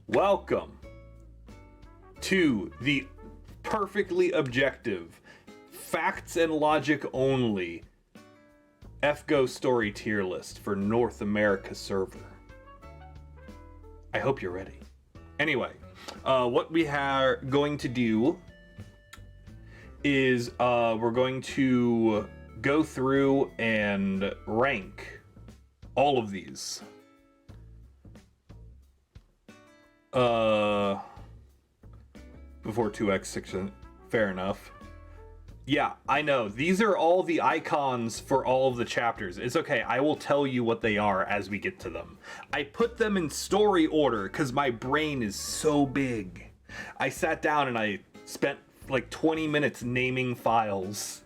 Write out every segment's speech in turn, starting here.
Welcome to the perfectly objective, facts and logic only FGO Story tier list for North America server. I hope you're ready. Anyway, what we are going to do is we're going to go through and rank all of these. Before 2x6, fair enough. Yeah, I know. These are all the icons for all of the chapters. It's okay, I will tell you what they are as we get to them. I put them in story order because my brain is so big. I sat down and I spent like 20 minutes naming files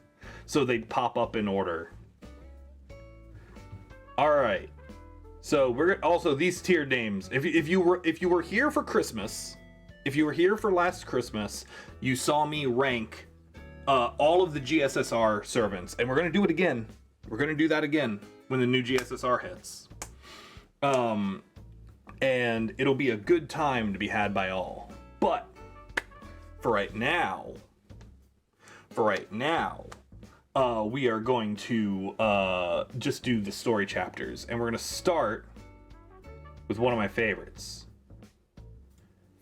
so they'd pop up in order. Alright. So we're also these tiered names. If you were here for Christmas, if you were here for last Christmas, you saw me rank all of the GSSR servants, and we're gonna do it again. We're gonna do that again when the new GSSR hits. And it'll be a good time to be had by all. But for right now, we are going to just do the story chapters, and we're going to start with one of my favorites,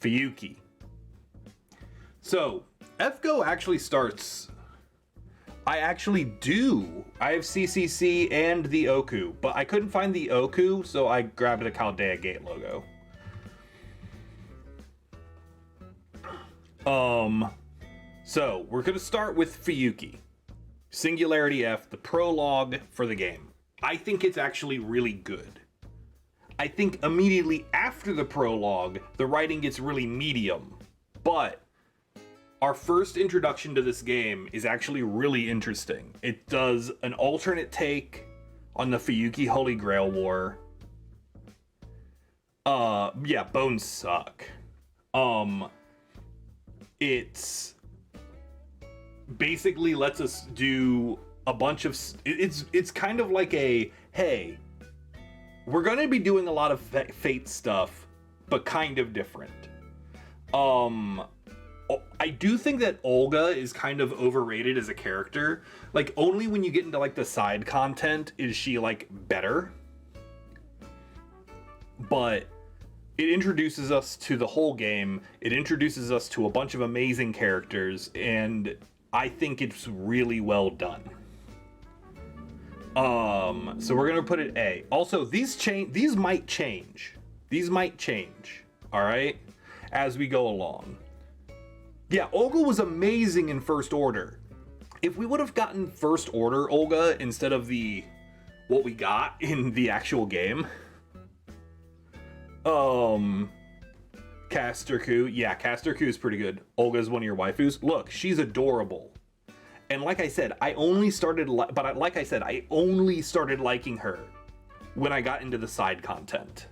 Fuyuki. So, FGO actually starts... I have CCC and the Ōoku, but I couldn't find the Ōoku, so I grabbed the Chaldea Gate logo. So, we're going to start with Fuyuki. Singularity F, the prologue for the game. I think it's actually really good. I think immediately after the prologue, the writing gets really medium. But our first introduction to this game is actually really interesting. It does an alternate take on the Fuyuki Holy Grail War. Yeah, bones suck. It's basically lets us do a bunch of it's kind of like a, hey, we're going to be doing a lot of fate stuff, but kind of different. I do think that Olga is kind of overrated as a character. Like, only when you get into like the side content is she like better. But it introduces us to the whole game. It introduces us to a bunch of amazing characters, and I think it's really well done. So we're gonna put it A. Also, these might change. These might change, all right, as we go along. Yeah, Olga was amazing in First Order. If we would have gotten First Order Olga instead of what we got in the actual game. Casterku. Yeah, Casterku is pretty good. Olga's one of your waifus. Look, she's adorable. And like I said, I only started liking her when I got into the side content.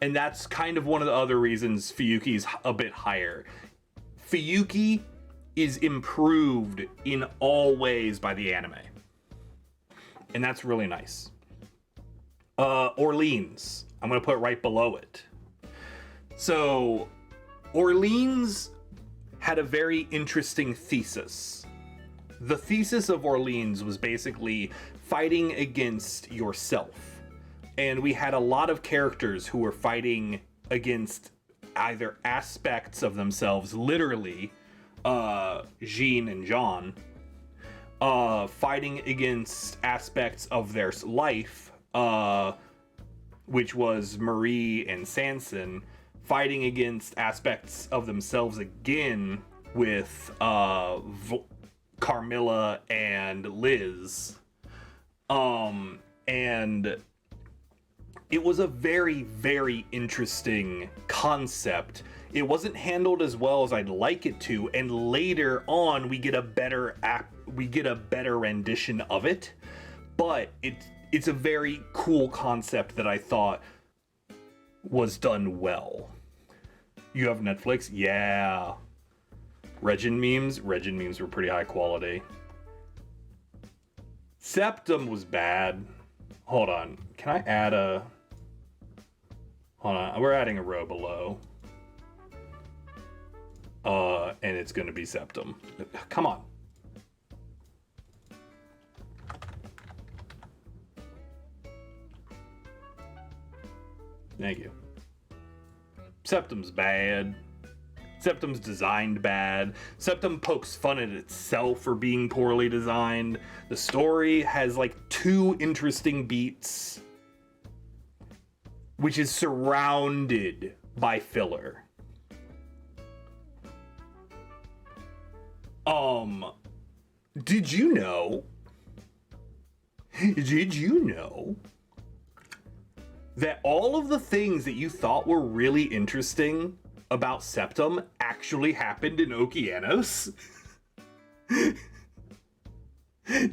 And that's kind of one of the other reasons Fuyuki's a bit higher. Fuyuki is improved in all ways by the anime. And that's really nice. Orleans. I'm going to put right below it. So, Orleans had a very interesting thesis. The thesis of Orleans was basically fighting against yourself. And we had a lot of characters who were fighting against either aspects of themselves, literally, Jean and John, fighting against aspects of their life, which was Marie and Sanson, fighting against aspects of themselves again with Carmilla and Liz. And it was a very, very interesting concept. It wasn't handled as well as I'd like it to, and later on we get a better rendition of it. But it's a very cool concept that I thought was done well. You have Netflix? Yeah. Regin memes were pretty high quality. Septem was bad. Hold on. Can I add a... Hold on, we're adding a row below. And it's gonna be Septem. Come on. Thank you. Septem's bad. Septem's designed bad. Septem pokes fun at itself for being poorly designed. The story has like 2 interesting beats, which is surrounded by filler. Did you know that all of the things that you thought were really interesting about Septem actually happened in Okeanos?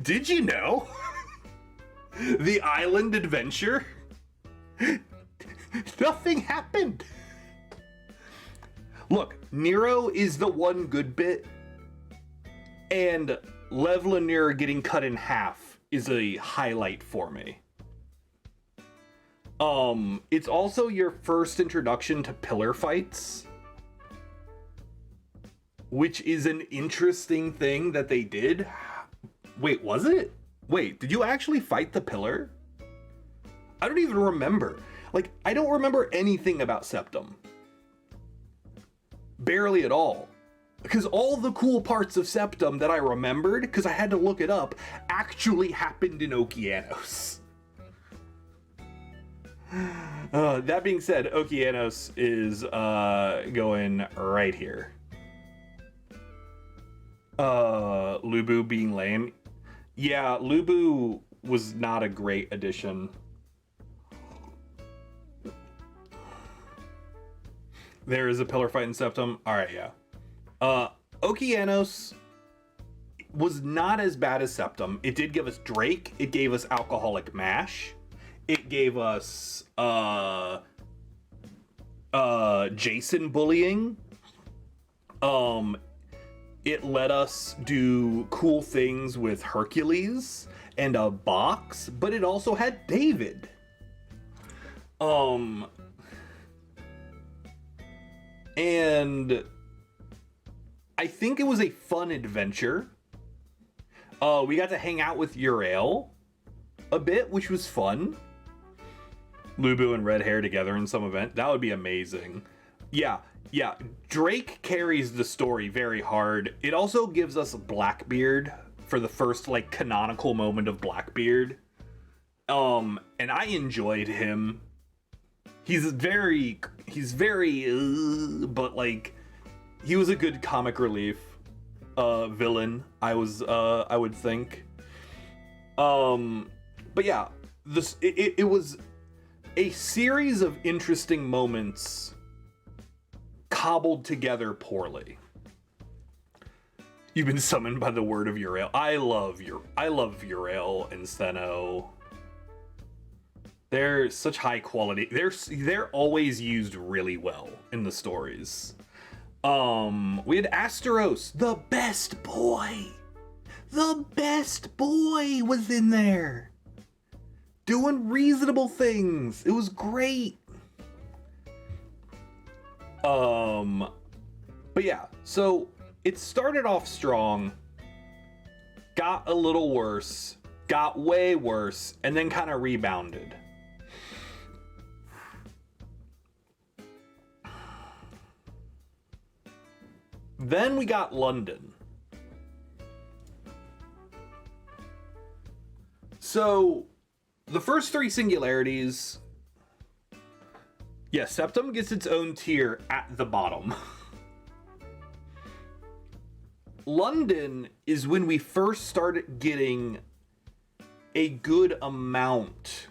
Did you know? The island adventure? Nothing happened. Look, Nero is the one good bit, and Levlanir getting cut in half is a highlight for me. It's also your first introduction to pillar fights, which is an interesting thing that they did. Wait, was it? Wait, did you actually fight the pillar? I don't even remember. Like, I don't remember anything about Septem. Barely at all. Because all the cool parts of Septem that I remembered, because I had to look it up, actually happened in Okeanos. That being said, Okeanos is going right here. Lubu being lame. Yeah, Lubu was not a great addition. There is a pillar fight in Septem. Alright, yeah. Okeanos was not as bad as Septem. It did give us Drake. It gave us Alcoholic Mash. It gave us Jason bullying. It let us do cool things with Hercules and a box, but it also had David. And I think it was a fun adventure. We got to hang out with Uriel a bit, which was fun. Lubu and Red Hair together in some event. That would be amazing. Yeah. Drake carries the story very hard. It also gives us Blackbeard for the first, like, canonical moment of Blackbeard. And I enjoyed him. He's very, but like, he was a good comic relief villain, I would think. But yeah, it was a series of interesting moments cobbled together poorly. You've been summoned by the word of Uriel. I love Uriel and Steno. They're such high quality. They're always used really well in the stories. We had Asteros, the best boy. The best boy was in there, doing reasonable things. It was great. But yeah, so it started off strong, got a little worse, got way worse, and then kind of rebounded. Then we got London. So, the first 3 singularities... Yeah, Septem gets its own tier at the bottom. London is when we first started getting a good amount.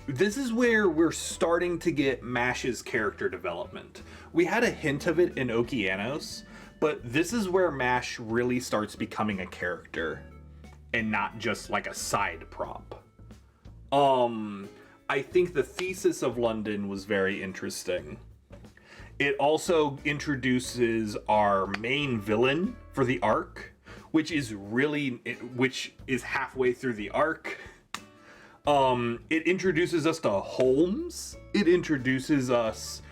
This is where we're starting to get Mash's character development. We had a hint of it in Okeanos, but this is where Mash really starts becoming a character and not just like a side prop. I think the thesis of London was very interesting. It also introduces our main villain for the arc, which is halfway through the arc. It introduces us to Holmes. It introduces us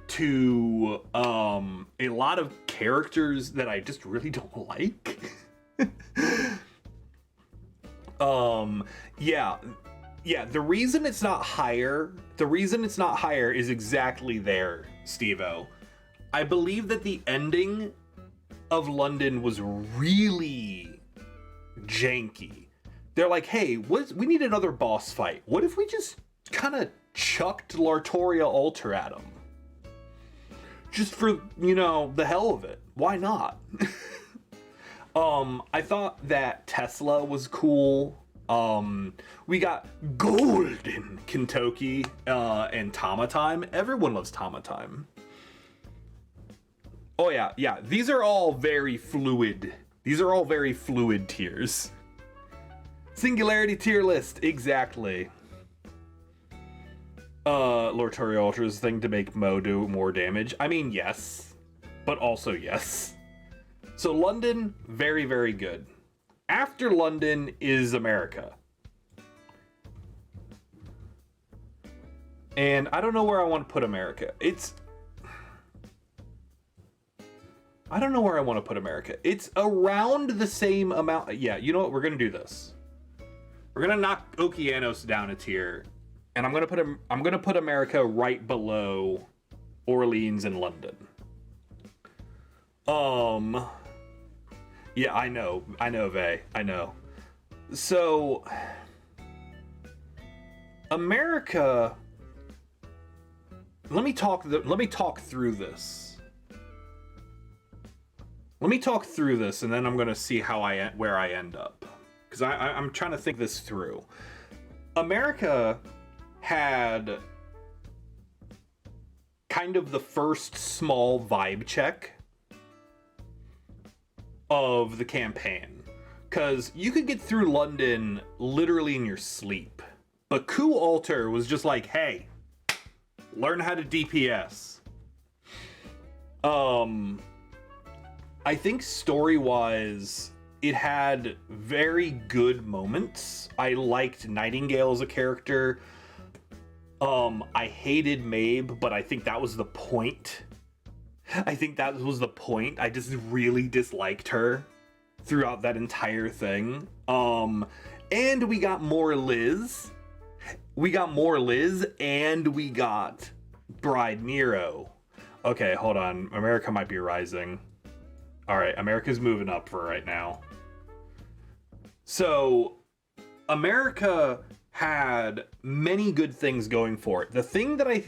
to a lot of characters that I just really don't like. Yeah, the reason it's not higher is exactly there, Steve-O. I believe that the ending of London was really janky. They're like, hey, we need another boss fight. What if we just kind of chucked Lartoria Alter at him? Just for, the hell of it. Why not? I thought that Tesla was cool. We got Golden Kentucky and Tama Time. Everyone loves Tama Time. Oh yeah. These are all very fluid. Tiers. Singularity tier list, exactly. Lartoria Ultra's thing to make Mo do more damage. I mean, yes, but also yes. So London, very, very good. After London is America. And I don't know where I want to put America. I don't know where I want to put America. It's around the same amount. Yeah, you know what? We're going to do this. We're going to knock Okeanos down a tier. And I'm going to put America right below Orleans and London. Yeah, I know, Vay. I know. So America, let me talk through this. And then I'm going to see where I end up. Because I'm trying to think this through. America had kind of the first small vibe check of the campaign. Because you could get through London literally in your sleep. But Coup Alter was just like, hey, learn how to DPS. I think story-wise, it had very good moments. I liked Nightingale as a character. I hated Mabe, but I think that was the point. I just really disliked her throughout that entire thing. And we got more Liz. And we got Bride Nero. Okay, hold on. America might be rising. All right, America's moving up for right now. So, America had many good things going for it. The thing that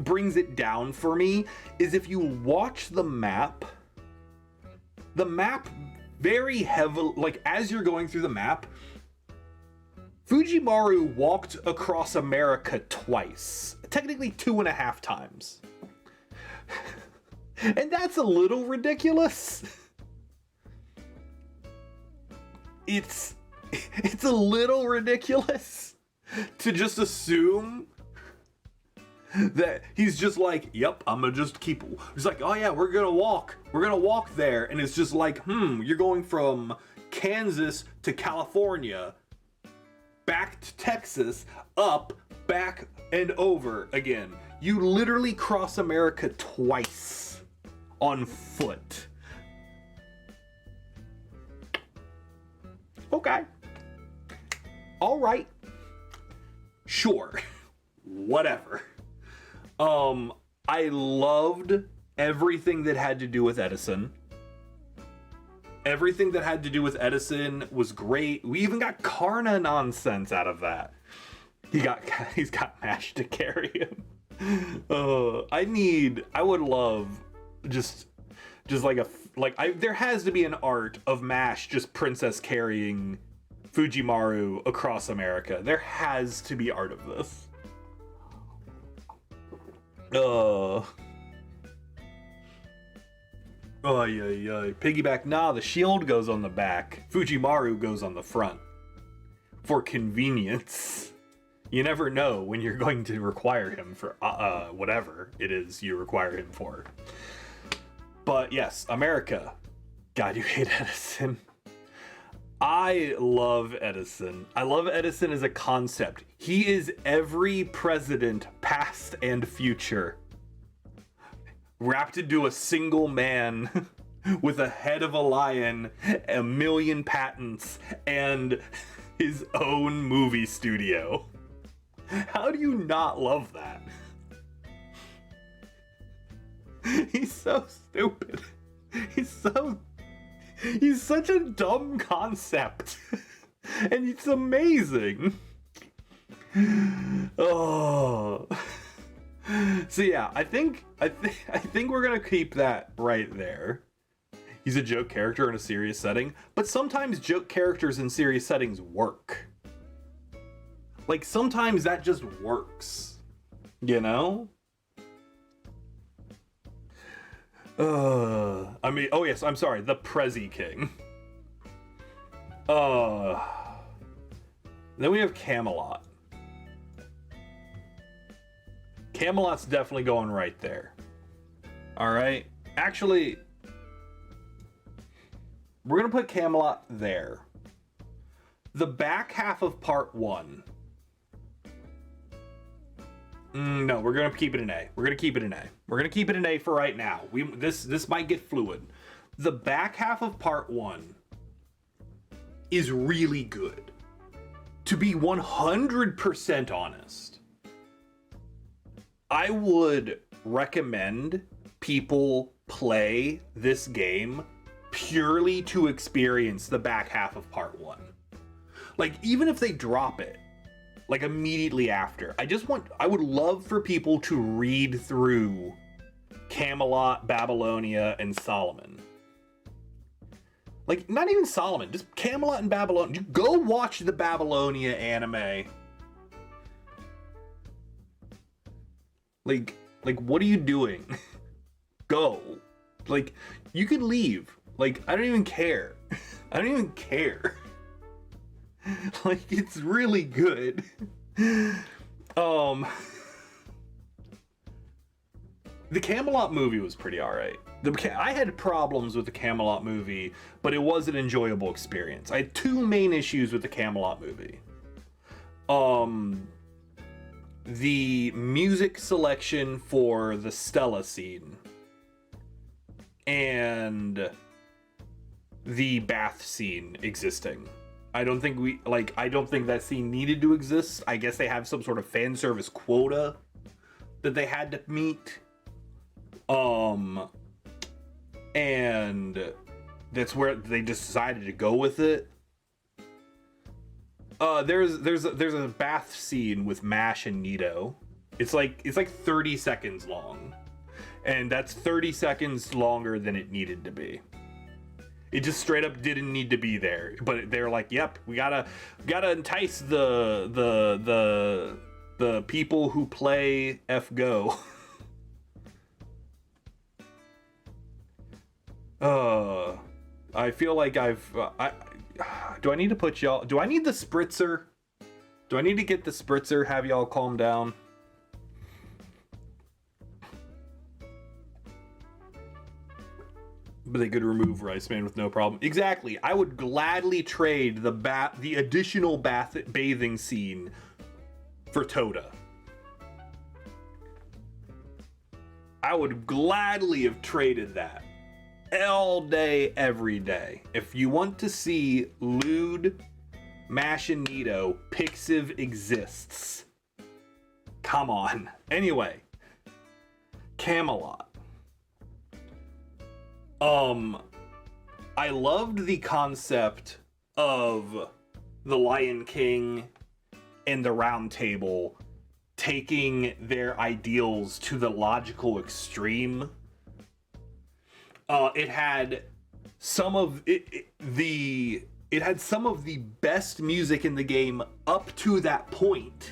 brings it down for me is if you watch the map very heavily, like as you're going through the map, Fujimaru walked across America twice, technically 2.5 times. And that's a little ridiculous. It's a little ridiculous to just assume that he's just like, yep, I'm gonna just keep. He's like, oh yeah, we're gonna walk there, and it's just like, you're going from Kansas to California, back to Texas, up, back, and over again. You literally cross America twice on foot. Okay. All right. Sure. Whatever. I loved everything that had to do with Edison. Everything that had to do with Edison was great. We even got Karna nonsense out of that. He's got Mash to carry him. I would love just there has to be an art of Mash just princess carrying Fujimaru across America. There has to be art of this. Piggyback, nah, the shield goes on the back. Fujimaru goes on the front. For convenience. You never know when you're going to require him for whatever it is you require him for. But yes, America. God, you hate Edison. I love Edison. I love Edison as a concept. He is every president, past and future, wrapped into a single man with a head of a lion, a million patents, and his own movie studio. How do you not love that? He's so stupid. He's such a dumb concept. And it's amazing. Oh. So yeah, I think we're gonna keep that right there. He's a joke character in a serious setting, but sometimes joke characters in serious settings work. Like, sometimes that just works, you know? I mean, oh yes, I'm sorry, the Prezi King. Then we have Camelot. Camelot's definitely going right there. Alright, actually, we're gonna put Camelot there. The back half of part 1. No, we're gonna keep it an A. We're gonna keep it an A. We're gonna keep it an A for right now. This might get fluid. The back half of part 1 is really good. To be 100% honest, I would recommend people play this game purely to experience the back half of part 1. Like, even if they drop it, like, immediately after, I would love for people to read through Camelot, Babylonia, and Salomon. Like, not even Salomon, just Camelot and Babylonia. Go watch the Babylonia anime. Like, what are you doing? Go. Like, you could leave. Like, I don't even care. I don't even care. Like, it's really good. The Camelot movie was pretty alright. I had problems with the Camelot movie, but it was an enjoyable experience. I had two main issues with the Camelot movie. The music selection for the Stella scene and the bath scene existing. I don't think that scene needed to exist. I guess they have some sort of fan service quota that they had to meet. And that's where they just decided to go with it. There's a bath scene with Mash and Nito. It's like 30 seconds long. And that's 30 seconds longer than it needed to be. It just straight up didn't need to be there. But they're like, yep, we gotta entice the people who play FGO. I feel like do I need to put y'all... Do I need the spritzer? Do I need to get the spritzer, have y'all calm down? But they could remove Rice Man with no problem. Exactly. I would gladly trade the additional bathing scene for Toda. I would gladly have traded that. All day, every day. If you want to see lewd, Mash and Nito, Pixiv exists. Come on. Anyway, Camelot. I loved the concept of the Lion King and the Round Table taking their ideals to the logical extreme. It had some of the best music in the game up to that point.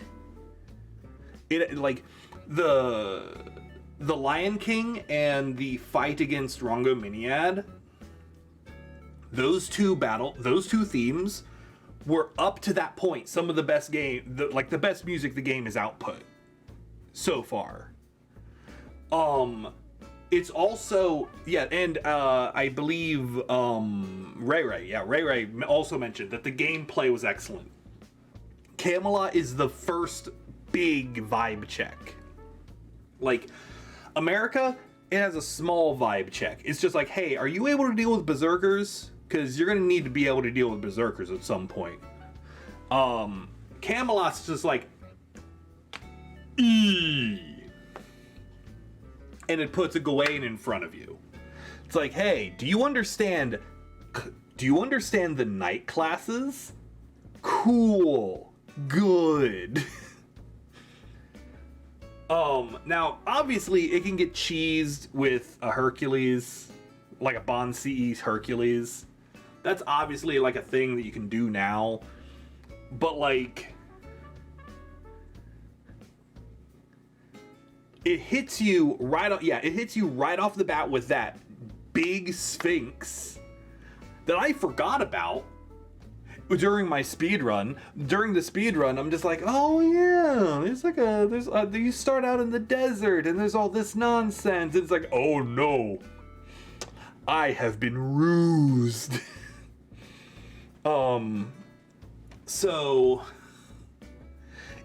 It like the Lion King and the fight against Rongo Miniad. Those two themes were up to that point some of the best the best music the game has output so far. it's also, and I believe Ray also mentioned that the gameplay was excellent. Camelot is the first big vibe check. Like, America, it has a small vibe check. It's just like, hey, are you able to deal with berserkers? Because you're going to need to be able to deal with berserkers at some point. Camelot's just like, eee. And it puts a Gawain in front of you. It's like, hey, do you understand the night classes? Cool. Good. Now, obviously, it can get cheesed with a Hercules, like a Bond CE's Hercules. That's obviously like a thing that you can do now. But like, it hits you right off the bat with that big Sphinx that I forgot about during my speed run. During the speed run, I'm just like, oh yeah, you start out in the desert and there's all this nonsense. It's like, oh no, I have been rused. So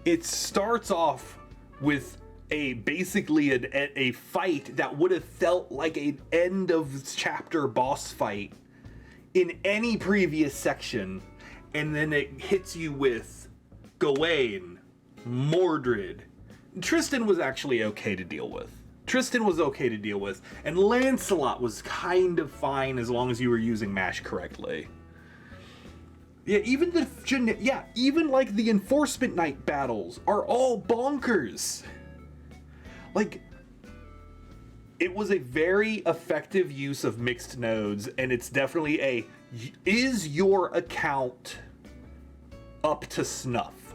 it starts off with basically a fight that would have felt like an end of chapter boss fight in any previous section, and then it hits you with Gawain, Mordred. Tristan was actually okay to deal with. And Lancelot was kind of fine as long as you were using mash correctly. Yeah, even like the Enforcement Knight battles are all bonkers. Like, it was a very effective use of mixed nodes, and it's definitely is your account up to snuff?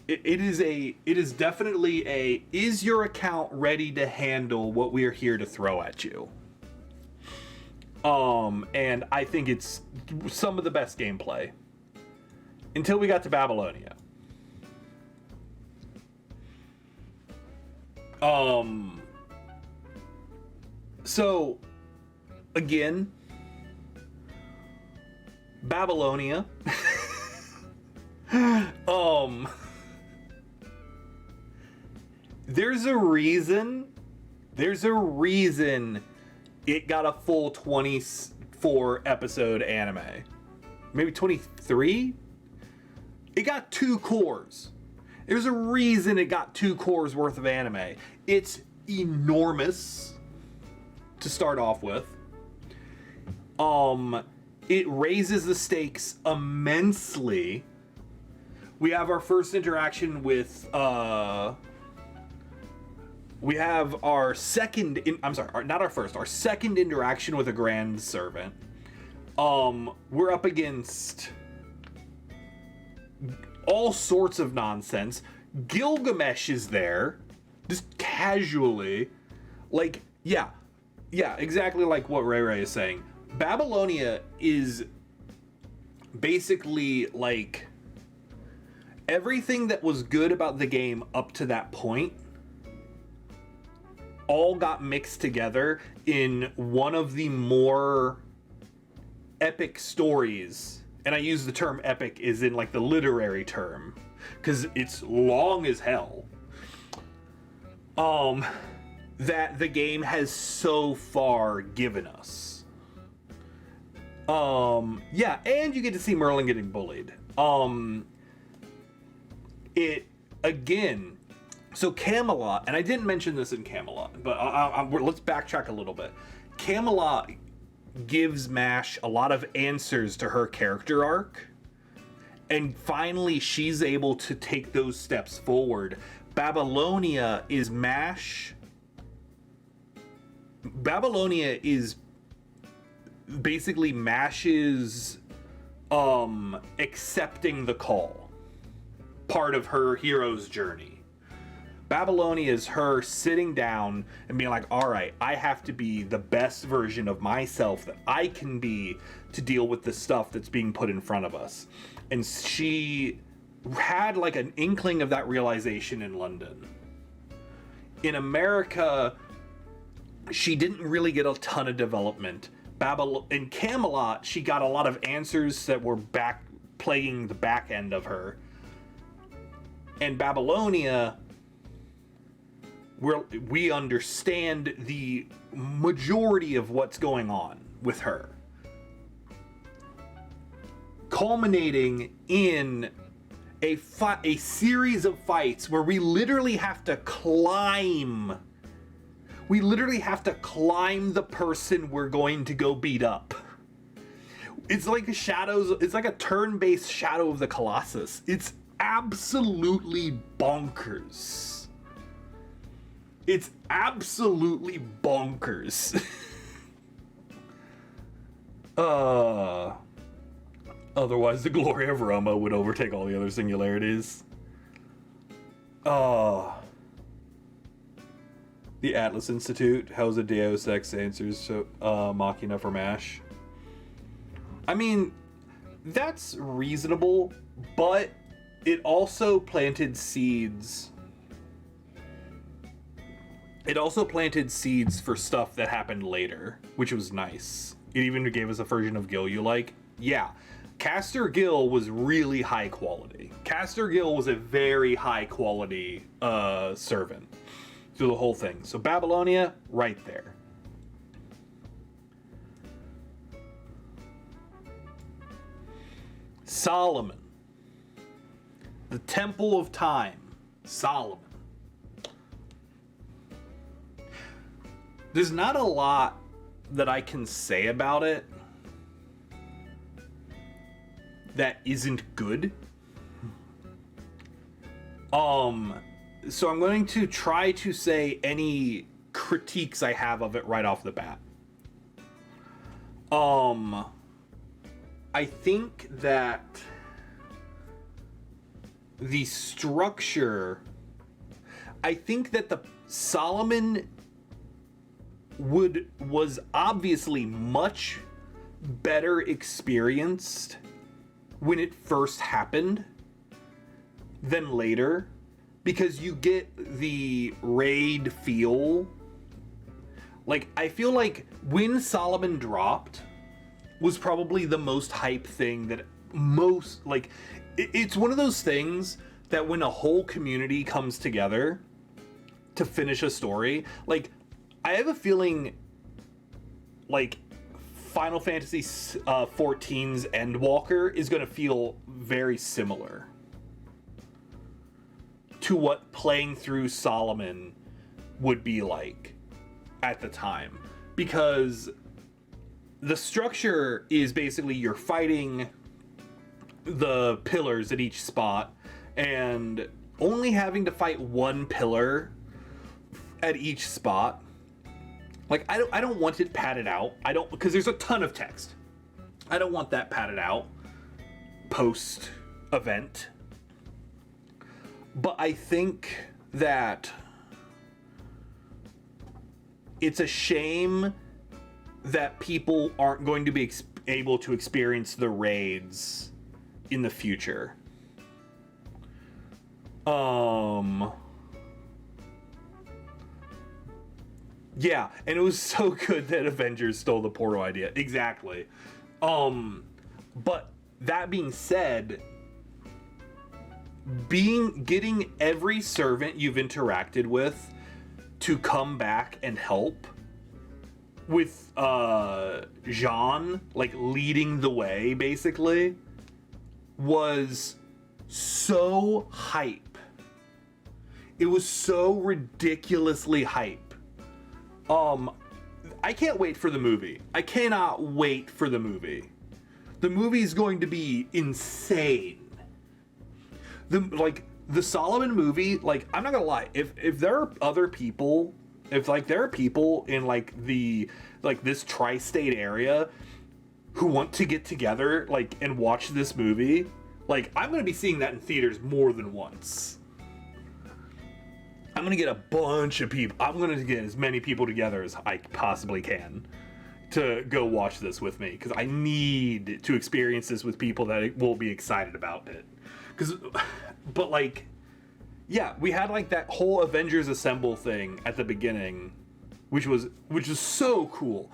It is definitely is your account ready to handle what we are here to throw at you? And I think it's some of the best gameplay. Until we got to Babylonia. So, again, Babylonia. There's a reason it got a full 24 episode anime. Maybe 23? It got 2 cores. There's a reason it got 2 cores worth of anime. It's enormous to start off with. It raises the stakes immensely. We have our first interaction with our second interaction with a grand servant. We're up against all sorts of nonsense. Gilgamesh is there, just casually. Like, yeah, exactly like what Ray is saying. Babylonia is basically like everything that was good about the game up to that point all got mixed together in one of the more epic stories. And I use the term epic is in like the literary term, because it's long as hell. That the game has so far given us. Yeah, and you get to see Merlin getting bullied. It again. So Camelot, and I didn't mention this in Camelot, but let's backtrack a little bit. Camelot gives Mash a lot of answers to her character arc, and finally she's able to take those steps forward. Babylonia is basically Mash's accepting the call, part of her hero's journey. Babylonia is her sitting down and being like, all right, I have to be the best version of myself that I can be to deal with the stuff that's being put in front of us. And she had like an inkling of that realization in London. In America, she didn't really get a ton of development. In Camelot, she got a lot of answers that were plaguing the back end of her. And Babylonia, we understand the majority of what's going on with her, culminating in a series of fights where we literally have to climb. We literally have to climb the person we're going to go beat up. It's like it's like a turn-based Shadow of the Colossus. It's absolutely bonkers. It's absolutely bonkers. Otherwise, the glory of Roma would overtake all the other singularities. The Atlas Institute. How's a Deus Ex answers Machina for MASH? I mean, that's reasonable, but it also planted seeds. It also planted seeds for stuff that happened later, which was nice. It even gave us a version of Gil you like. Yeah, Castor Gil was really high quality. Castor Gil was a very high quality servant through the whole thing. So Babylonia, right there. Solomon. The Temple of Time. Solomon. There's not a lot that I can say about it that isn't good. So I'm going to try to say any critiques I have of it right off the bat. I think that the structure, I think that the Solomon was obviously much better experienced when it first happened than later, because you get the raid feel. Like, I feel like when Solomon dropped was probably the most hype thing that most, like, it's one of those things that when a whole community comes together to finish a story, like, I have a feeling like Final Fantasy XIV's Endwalker is going to feel very similar to what playing through Solomon would be like at the time. Because the structure is basically you're fighting the pillars at each spot and only having to fight one pillar at each spot. Like, I don't want it padded out. Because there's a ton of text. I don't want that padded out post event. But I think that it's a shame that people aren't going to be able to experience the raids in the future. Yeah, and it was so good that Avengers stole the Portal idea. Exactly. But that being said, getting every servant you've interacted with to come back and help, with Jean like leading the way basically, was so hype. It was so ridiculously hype. I can't wait for the movie. I cannot wait for the movie. The movie is going to be insane. The Solomon movie, like, I'm not gonna lie, if there are other people, if like there are people in like this tri-state area who want to get together like and watch this movie, like, I'm gonna be seeing that in theaters more than once. I'm gonna get a bunch of people. I'm gonna get as many people together as I possibly can to go watch this with me, because I need to experience this with people that will be excited about it. But like, yeah, we had like that whole Avengers Assemble thing at the beginning which is so cool.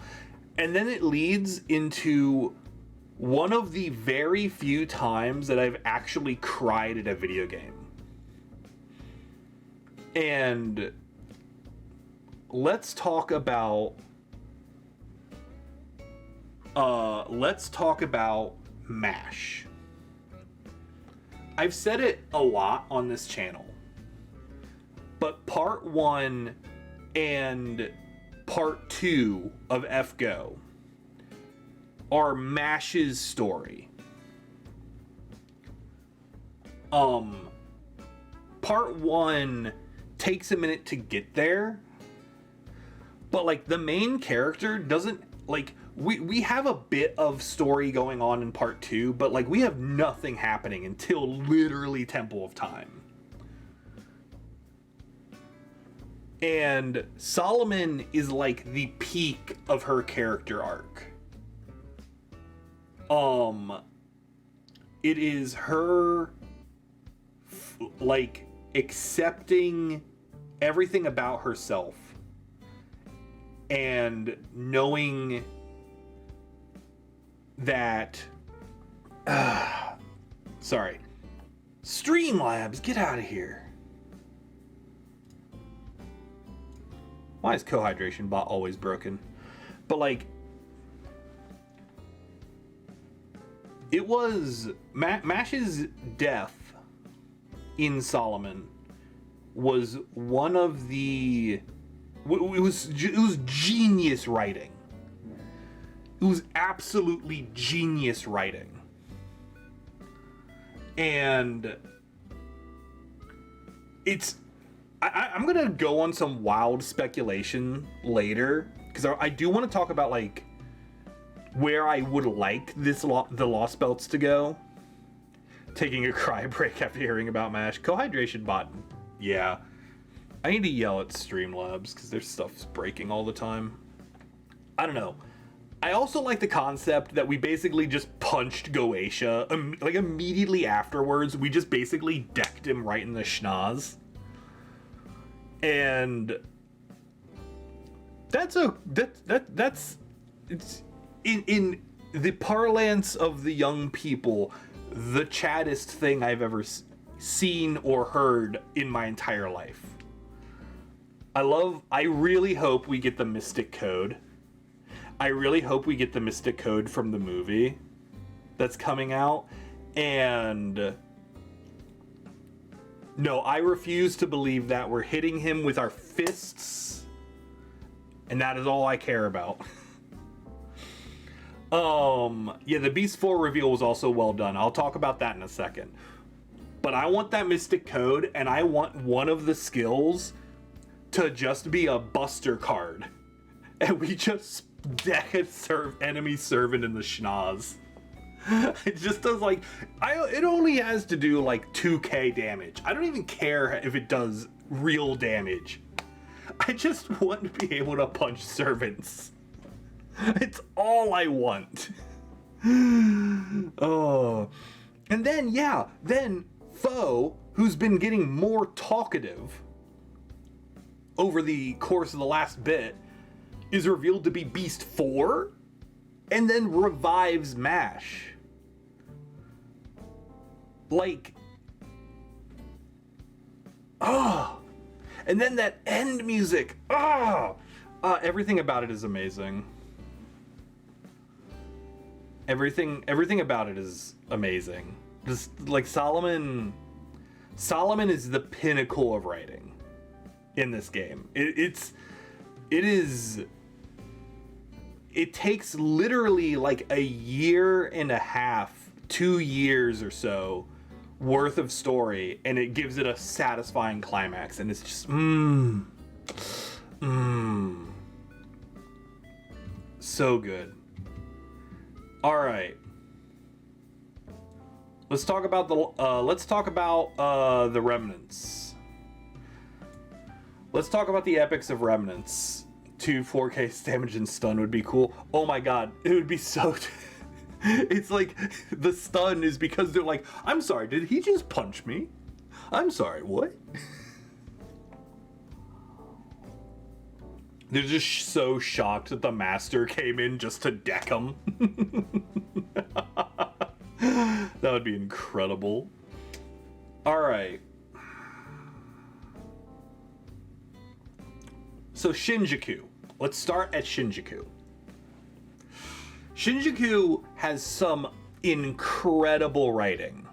And then it leads into one of the very few times that I've actually cried at a video game. And let's talk about MASH. I've said it a lot on this channel, but part 1 and part 2 of FGO are MASH's story. Part 1 takes a minute to get there, but like the main character doesn't, like, we have a bit of story going on in part 2, but like we have nothing happening until literally Temple of Time. And Salomon is like the peak of her character arc. It is her like accepting everything about herself and knowing that sorry, Streamlabs, get out of here. Why is Cohydration Bot always broken? But like, it was MASH's death in Salomon was one of the, it was genius writing. It was absolutely genius writing. And it's, I'm gonna go on some wild speculation later, because I do want to talk about like where I would like the Lostbelts to go. Taking a cry break after hearing about MASH. Cohydration Bot, yeah. I need to yell at Streamlabs because their stuff's breaking all the time. I don't know. I also like the concept that we basically just punched Goetia. Like immediately afterwards, we just basically decked him right in the schnoz. And that's it's in the parlance of the young people, the chaddest thing I've ever seen or heard in my entire life. I really hope we get the Mystic Code. I really hope we get the Mystic Code from the movie that's coming out. And no, I refuse to believe that we're hitting him with our fists, and that is all I care about. Yeah, the Beast 4 reveal was also well done. I'll talk about that in a second. But I want that Mystic Code, and I want one of the skills to just be a Buster card. And we just deck a enemy servant in the schnoz. It just does like, it only has to do like 2k damage. I don't even care if it does real damage. I just want to be able to punch servants. It's all I want. Oh. And then, yeah, then Foe, who's been getting more talkative over the course of the last bit, is revealed to be Beast 4 and then revives MASH. Like, and then that end music, everything about it is amazing. Everything about it is amazing. Just like Salomon is the pinnacle of writing in this game. It takes literally like a year and a half, 2 years or so worth of story, and it gives it a satisfying climax, and it's just so good. All right, let's talk about the remnants. Let's talk about the epics of remnants. 2 4K damage and stun would be cool. Oh my god, it would be so it's like the stun is because they're like, I'm sorry, did he just punch me? I'm sorry, what? They're just so shocked that the master came in just to deck them. That would be incredible. All right. So Shinjuku. Let's start at Shinjuku. Shinjuku has some incredible writing.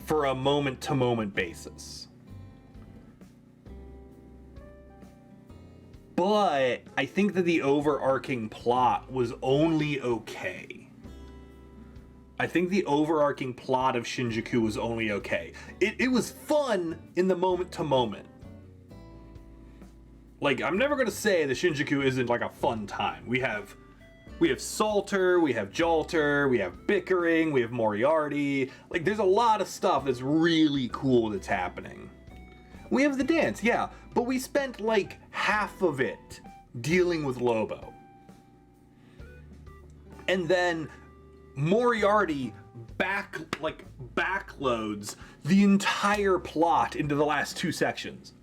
For a moment-to-moment basis. But I think that the overarching plot was only okay. I think the overarching plot of Shinjuku was only okay. It was fun in the moment-to-moment. Like, I'm never gonna say that Shinjuku isn't like a fun time. We have Salter, we have Jalter, we have bickering, we have Moriarty. Like, there's a lot of stuff that's really cool that's happening. We have the dance, yeah, but we spent like half of it dealing with Lobo. And then Moriarty backloads the entire plot into the last 2 sections.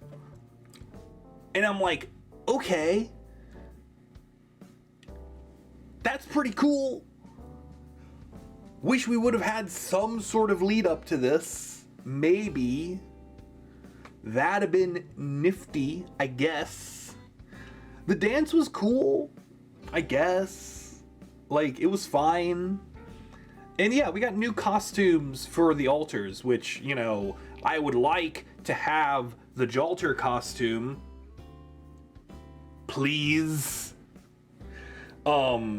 And I'm like, okay. That's pretty cool. Wish we would have had some sort of lead up to this. Maybe. That'd have been nifty, I guess. The dance was cool, I guess. Like, it was fine. And yeah, we got new costumes for the altars, which, you know, I would like to have the Jalter costume. Please. Yeah.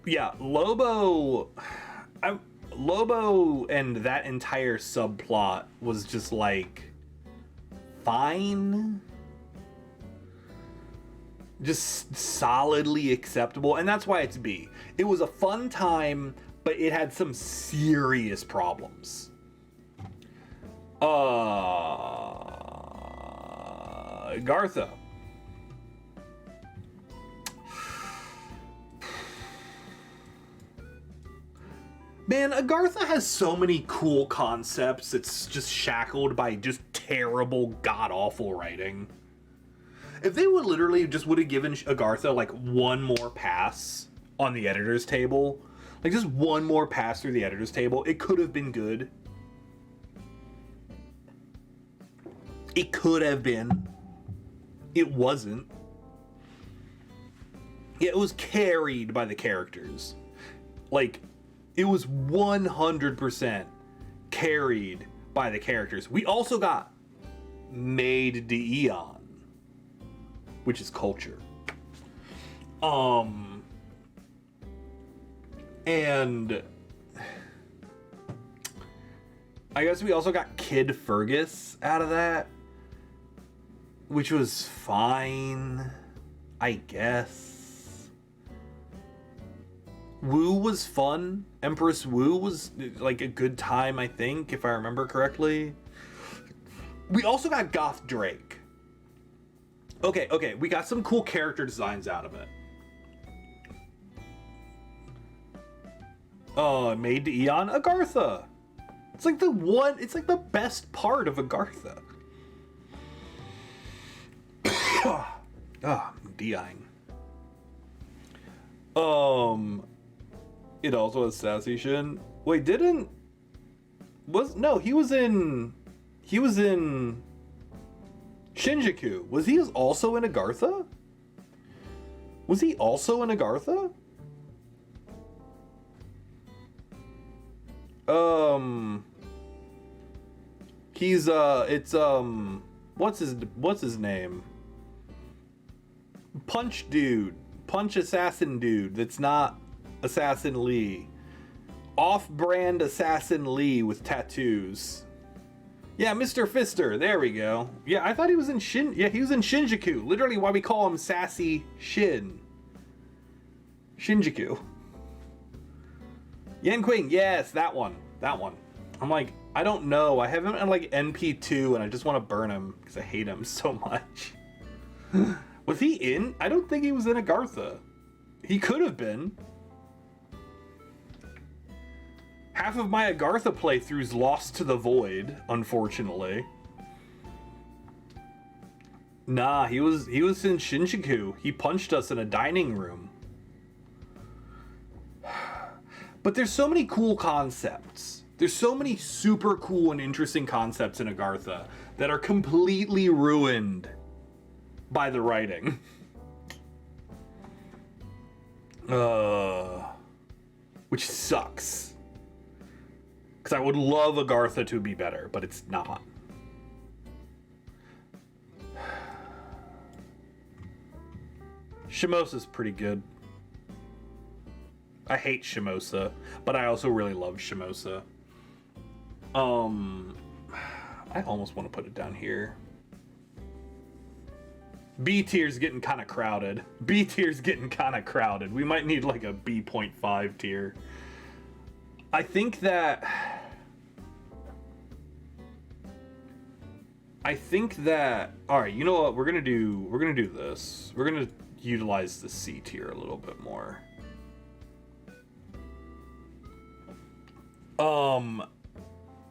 Yeah, Lobo and that entire subplot was just like fine. Just solidly acceptable, and that's why it's B. It was a fun time, but it had some serious problems. Agartha. Man, Agartha has so many cool concepts. It's just shackled by just terrible, god-awful writing. If they would literally just would have given Agartha like one more pass on the editor's table, like just one more pass through the editor's table, it could have been good. It could have been. It wasn't. Yeah, it was carried by the characters. Like, it was 100% carried by the characters. We also got Made d'Eon, which is culture. And I guess we also got Kid Fergus out of that, which was fine, I guess. Wu was fun. Empress Wu was like a good time, I think, if I remember correctly. We also got Goth Drake. Okay, we got some cool character designs out of it. Made d'Eon, Agartha. It's like the best part of Agartha. I'm dying. It also has Sassy Shin. Wait, he was in Shinjuku. Was he also in Agartha? Was he also in Agartha? He's what's his name? Punch assassin dude that's not Assassin Lee. Off-brand Assassin Lee with tattoos. Yeah, Mr. Fister, there we go. Yeah, I thought he was in he was in Shinjuku. Literally why we call him Sassy Shin. Shinjuku. Yan Qing, yes, that one. I'm like, I don't know. I have him on like NP2 and I just want to burn him because I hate him so much. Was he in? I don't think he was in Agartha. He could have been. Half of my Agartha playthroughs lost to the void, unfortunately. Nah, he was in Shinjuku. He punched us in a dining room. But there's so many cool concepts. There's so many super cool and interesting concepts in Agartha that are completely ruined by the writing. Which sucks. Because I would love Agartha to be better, but it's not. Shimosa's pretty good. I hate Shimosa, but I also really love Shimosa. I almost want to put it down here. B tier's getting kind of crowded. B tier's getting kind of crowded. We might need like a B.5 tier. I think that all right, you know what? We're going to do this. We're going to utilize the C tier a little bit more.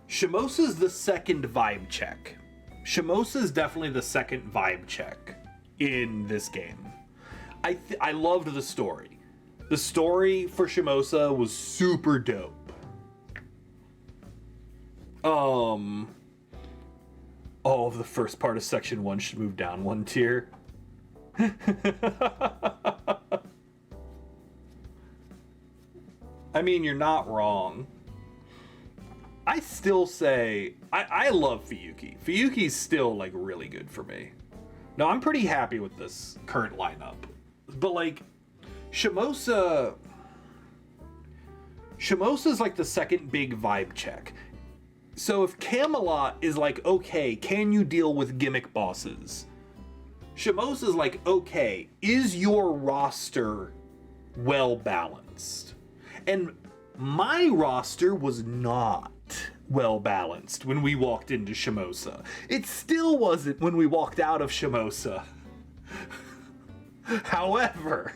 Shimosa's the second vibe check. Shimosa's definitely the second vibe check in this game. I loved the story. The story for Shimosa was super dope. All of the first part of section 1 should move down 1 tier. I mean, you're not wrong. I still say I love Fuyuki. Fuyuki's still like really good for me. No, I'm pretty happy with this current lineup. But like Shimosa's like the second big vibe check. So if Camelot is like, okay, can you deal with gimmick bosses? Shimosa's like, okay, is your roster well balanced? And my roster was not well balanced when we walked into Shimosa. It still wasn't when we walked out of Shimosa. However,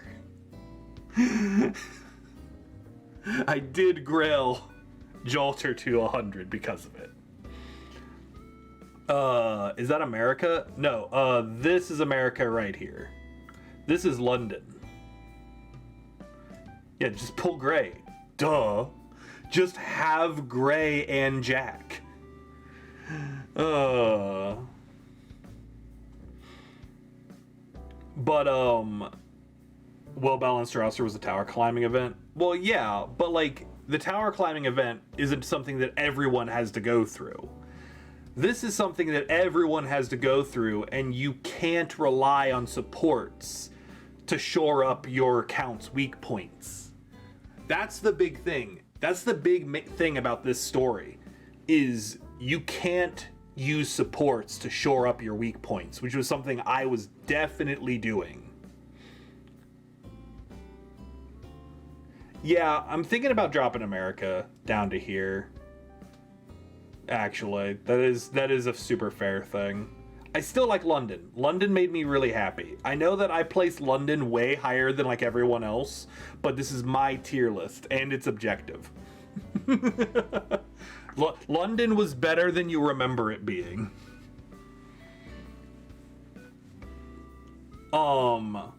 I did grail Jolter to 100 because of it. Is that America? No, this is America right here. This is London. Yeah, just pull Gray. Duh. Just have Gray and Jack. But, well-balanced roster was the tower climbing event. Well, yeah, but, like, the tower climbing event isn't something that everyone has to go through. This is something that everyone has to go through, and you can't rely on supports to shore up your account's weak points. That's the big thing. That's the big thing about this story, is you can't use supports to shore up your weak points, which was something I was definitely doing. Yeah, I'm thinking about dropping America down to here. Actually, that is a super fair thing. I still like London. London made me really happy. I know that I placed London way higher than like everyone else, but this is my tier list and it's objective. London was better than you remember it being. Now,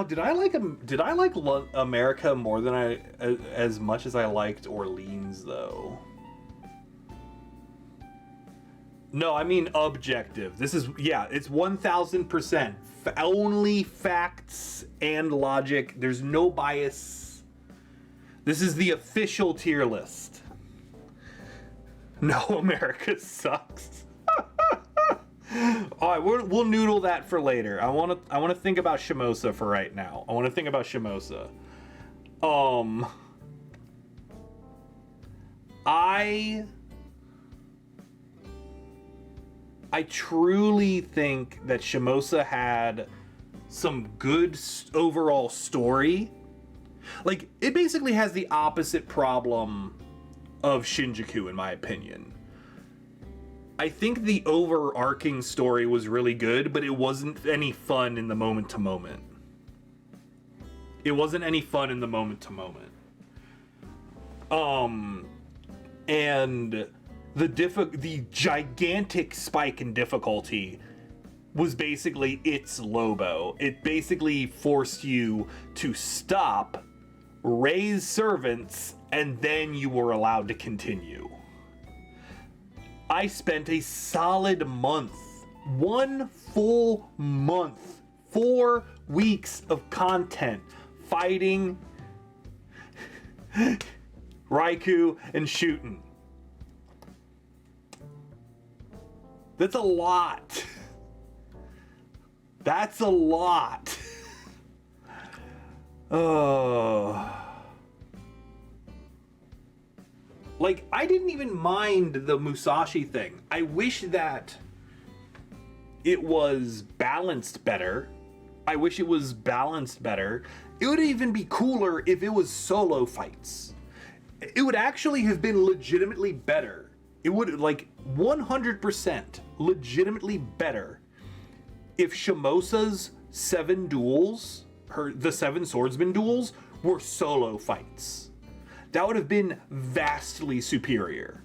did I like America more than as much as I liked Orleans though? No, I mean objective. This is, yeah, it's 1000%. Only facts and logic. There's no bias. This is the official tier list. No, America sucks. All right, we'll noodle that for later. I want to think about Shimosa for right now. I want to think about Shimosa. I truly think that Shimosa had some good overall story. Like, it basically has the opposite problem of Shinjuku, in my opinion. I think the overarching story was really good, but it wasn't any fun in the moment to moment. It wasn't any fun in the moment to moment. And the gigantic spike in difficulty was basically its Lobo. It basically forced you to stop, raise servants, and then you were allowed to continue. I spent a solid month, 1 full month, 4 weeks of content fighting Raikou and shooting. That's a lot. That's a lot. Oh. Like, I didn't even mind the Musashi thing. I wish that it was balanced better. I wish it was balanced better. It would even be cooler if it was solo fights. It would actually have been legitimately better. It would, like, 100% legitimately better if Shimosa's 7 duels, the 7 swordsman duels, were solo fights. That would have been vastly superior.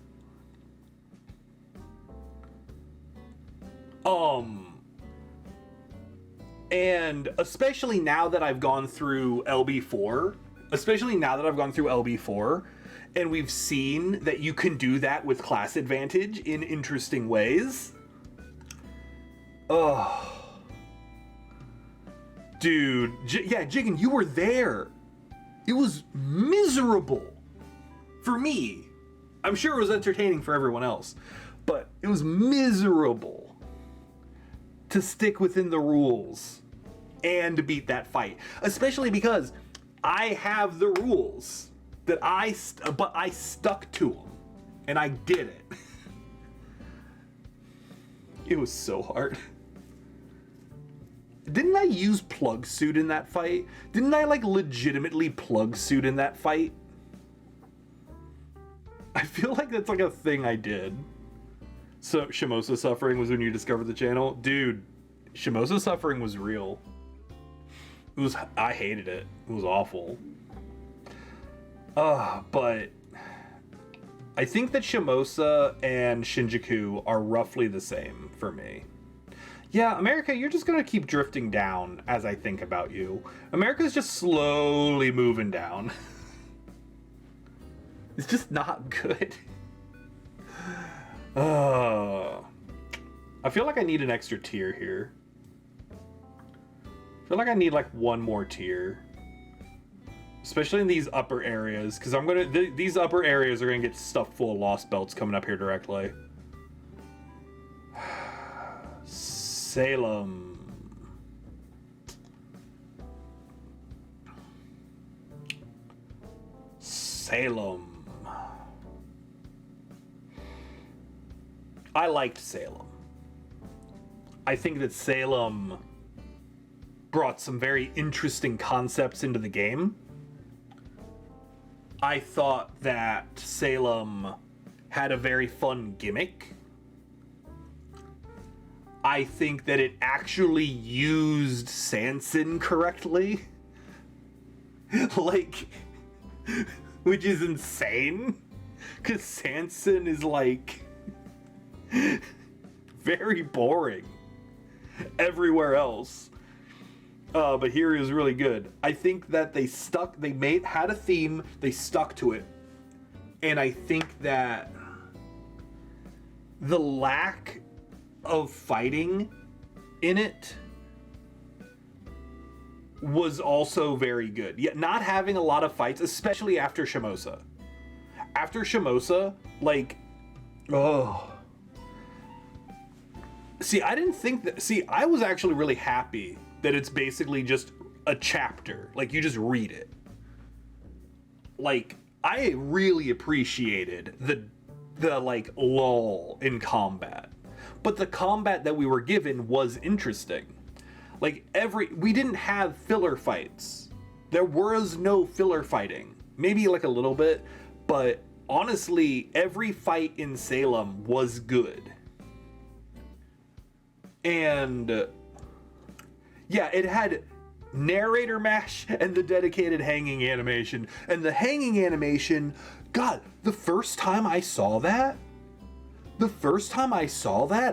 And especially now that I've gone through LB4, and we've seen that you can do that with class advantage in interesting ways. Oh. Dude, yeah, Jigen, you were there. It was miserable for me. I'm sure it was entertaining for everyone else, but it was miserable to stick within the rules and to beat that fight, especially because I have the rules that but I stuck to them and I did it. It was so hard. Didn't I use plug suit in that fight? Didn't I like legitimately plug suit in that fight? I feel like that's like a thing I did. So Shimosa suffering was when you discovered the channel? Dude, Shimosa suffering was real. I hated it. It was awful. But I think that Shimosa and Shinjuku are roughly the same for me. Yeah, America, you're just gonna keep drifting down as I think about you. America's just slowly moving down. It's just not good. I feel like I need an extra tier here. I feel like I need like one more tier. Especially in these upper areas, because these upper areas are gonna get stuffed full of Lostbelts coming up here directly. Salem. Salem. I liked Salem. I think that Salem brought some very interesting concepts into the game. I thought that Salem had a very fun gimmick. I think that it actually used S.I.N correctly. Like, which is insane. Because S.I.N is like very boring everywhere else. But here is really good. I think that they had a theme, they stuck to it. And I think that the lack of fighting in it was also very good. Yet not having a lot of fights, especially after Shimosa. After Shimosa, like, oh. See, I was actually really happy that it's basically just a chapter. Like, you just read it. Like, I really appreciated the like, lull in combat. But the combat that we were given was interesting. Like, we didn't have filler fights. There was no filler fighting. Maybe like a little bit, but honestly, every fight in Salem was good. And yeah, it had narrator mash and the dedicated hanging animation. And the hanging animation, God, the first time I saw that,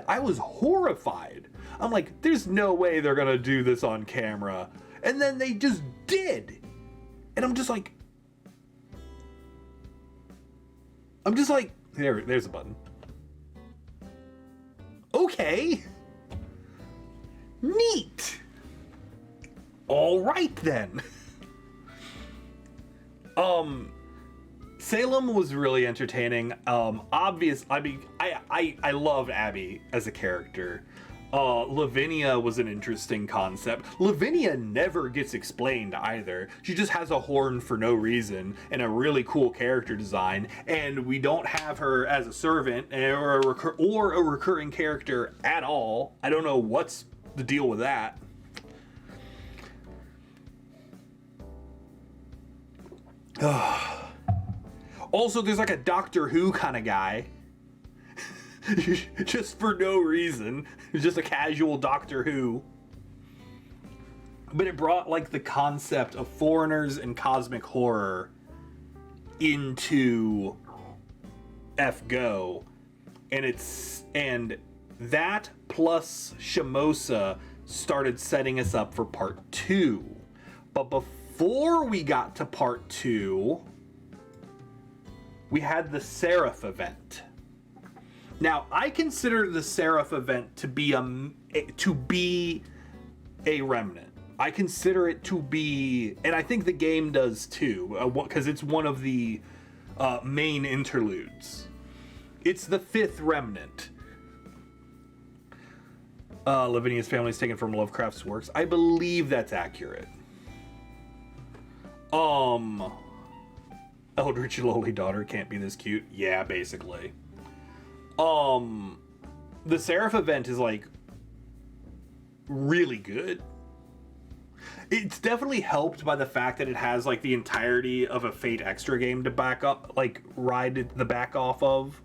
I was horrified. I'm like, there's no way they're gonna do this on camera. And then they just did. And I'm just like, there's a button. Okay. Neat. All right then. Salem was really entertaining. I loved Abby as a character. Lavinia was an interesting concept. Lavinia never gets explained either. She just has a horn for no reason and a really cool character design, and we don't have her as a servant or a recurring character at all. I don't know what's the deal with that. Also, there's like a Doctor Who kind of guy. Just for no reason. Just a casual Doctor Who. But it brought like the concept of foreigners and cosmic horror into FGO. And that plus Shimosa started setting us up for part 2. But before we got to part 2, we had the Seraph event. Now, I consider the Seraph event to be a remnant. I consider it to be, and I think the game does too, because it's one of the main interludes. It's the 5th remnant. Lavinia's family is taken from Lovecraft's works. I believe that's accurate. Eldritch lowly daughter can't be this cute. Yeah, basically. The Seraph event is like really good. It's definitely helped by the fact that it has like the entirety of a Fate Extra game to back up, like ride the back off of.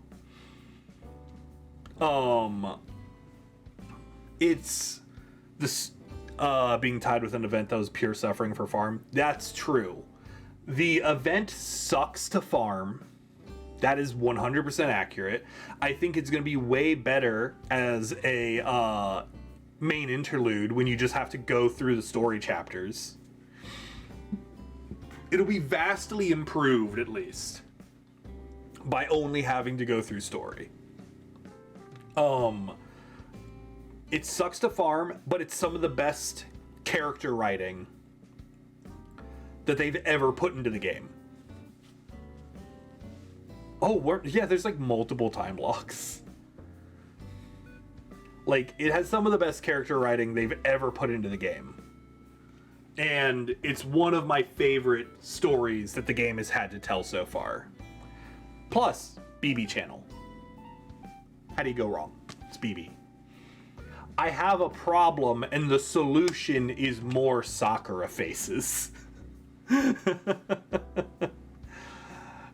It's this being tied with an event that was pure suffering for farm. That's true. The event sucks to farm. That is 100% accurate. I think it's going to be way better as a main interlude when you just have to go through the story chapters. It'll be vastly improved, at least, by only having to go through story. It sucks to farm, but it's some of the best character writing that they've ever put into the game. Oh, yeah, there's like multiple time locks. Like, it has some of the best character writing they've ever put into the game. And it's one of my favorite stories that the game has had to tell so far. Plus, BB channel. How do you go wrong? It's BB. I have a problem, and the solution is more Sakura faces.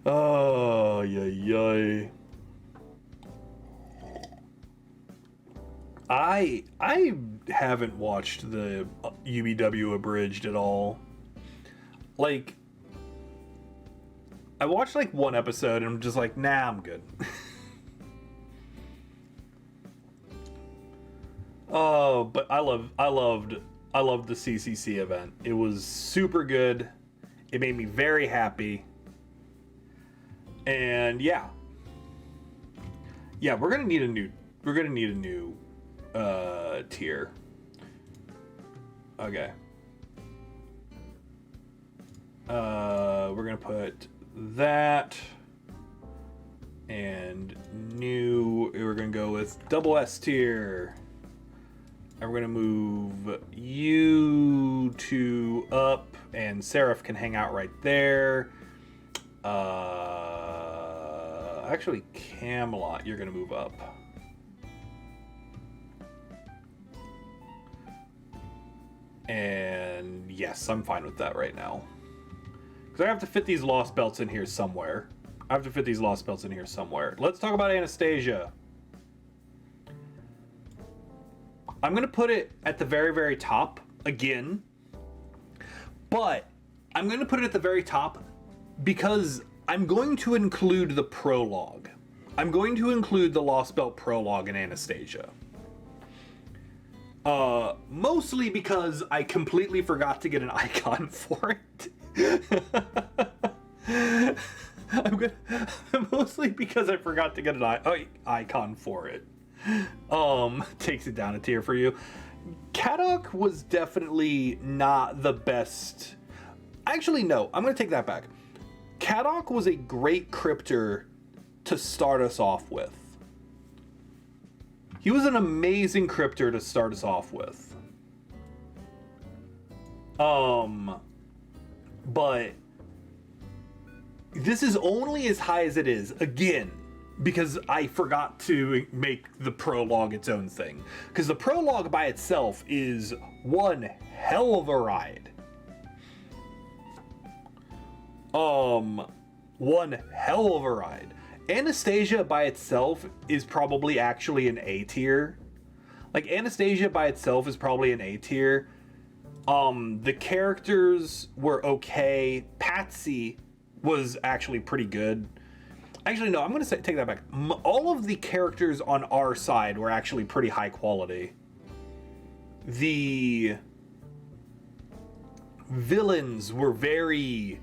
Oh, yay. I haven't watched the UBW abridged at all. Like, I watched like one episode and I'm just like, nah, I'm good. Oh, but I loved the CCC event. It was super good. It made me very happy. And yeah, we're gonna need a new tier. Okay. We're gonna put that and new. We're gonna go with double S tier. And we're gonna move you two up, and Seraph can hang out right there. Actually, Camelot, you're gonna move up. And yes, I'm fine with that right now. Because I have to fit these Lostbelts in here somewhere. Let's talk about Anastasia. I'm gonna put it at the very, very top again. But I'm going to put it at the very top because I'm going to include the prologue. I'm going to include the Lostbelt prologue in Anastasia. Mostly because I completely forgot to get an icon for it. Mostly because I forgot to get an icon for it. Takes it down a tier for you. Kadok was definitely not the best. Actually, no, I'm going to take that back. Kadok was a great crypter to start us off with. He was an amazing crypter to start us off with. But this is only as high as it is, again, because I forgot to make the prologue its own thing. Because the prologue by itself is one hell of a ride. One hell of a ride. Anastasia by itself is probably actually an A tier. Like, Anastasia by itself is probably an A tier. The characters were okay. Patsy was actually pretty good. Actually, no, I'm going to take that back. All of the characters on our side were actually pretty high quality. The villains were very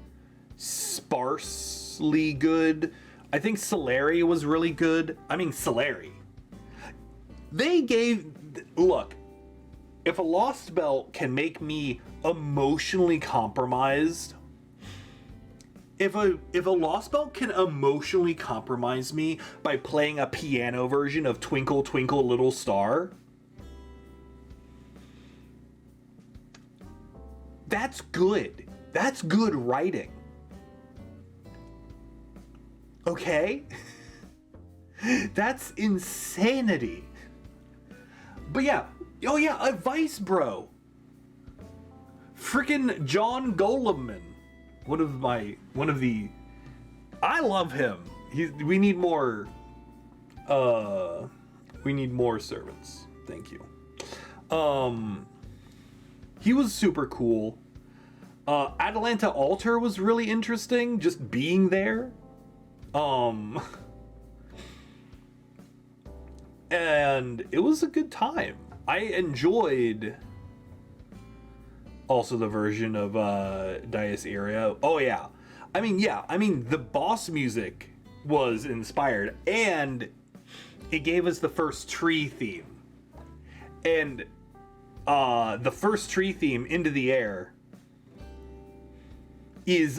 sparsely good. I think Solari was really good. I mean, Solari. Look, if a Lostbelt can make me emotionally compromised, if a Lostbelt can emotionally compromise me by playing a piano version of Twinkle Twinkle Little Star, that's good. That's good writing. Okay? That's insanity. But yeah, oh yeah, a Vice Bro. Frickin' John Golemman. I love him. We need more servants. Thank you. He was super cool. Atalanta Altar was really interesting, just being there. And it was a good time. I enjoyed also the version of Dies Irae. Oh yeah. I mean the boss music was inspired, and it gave us the first tree theme. And the first tree theme, Into the Air, is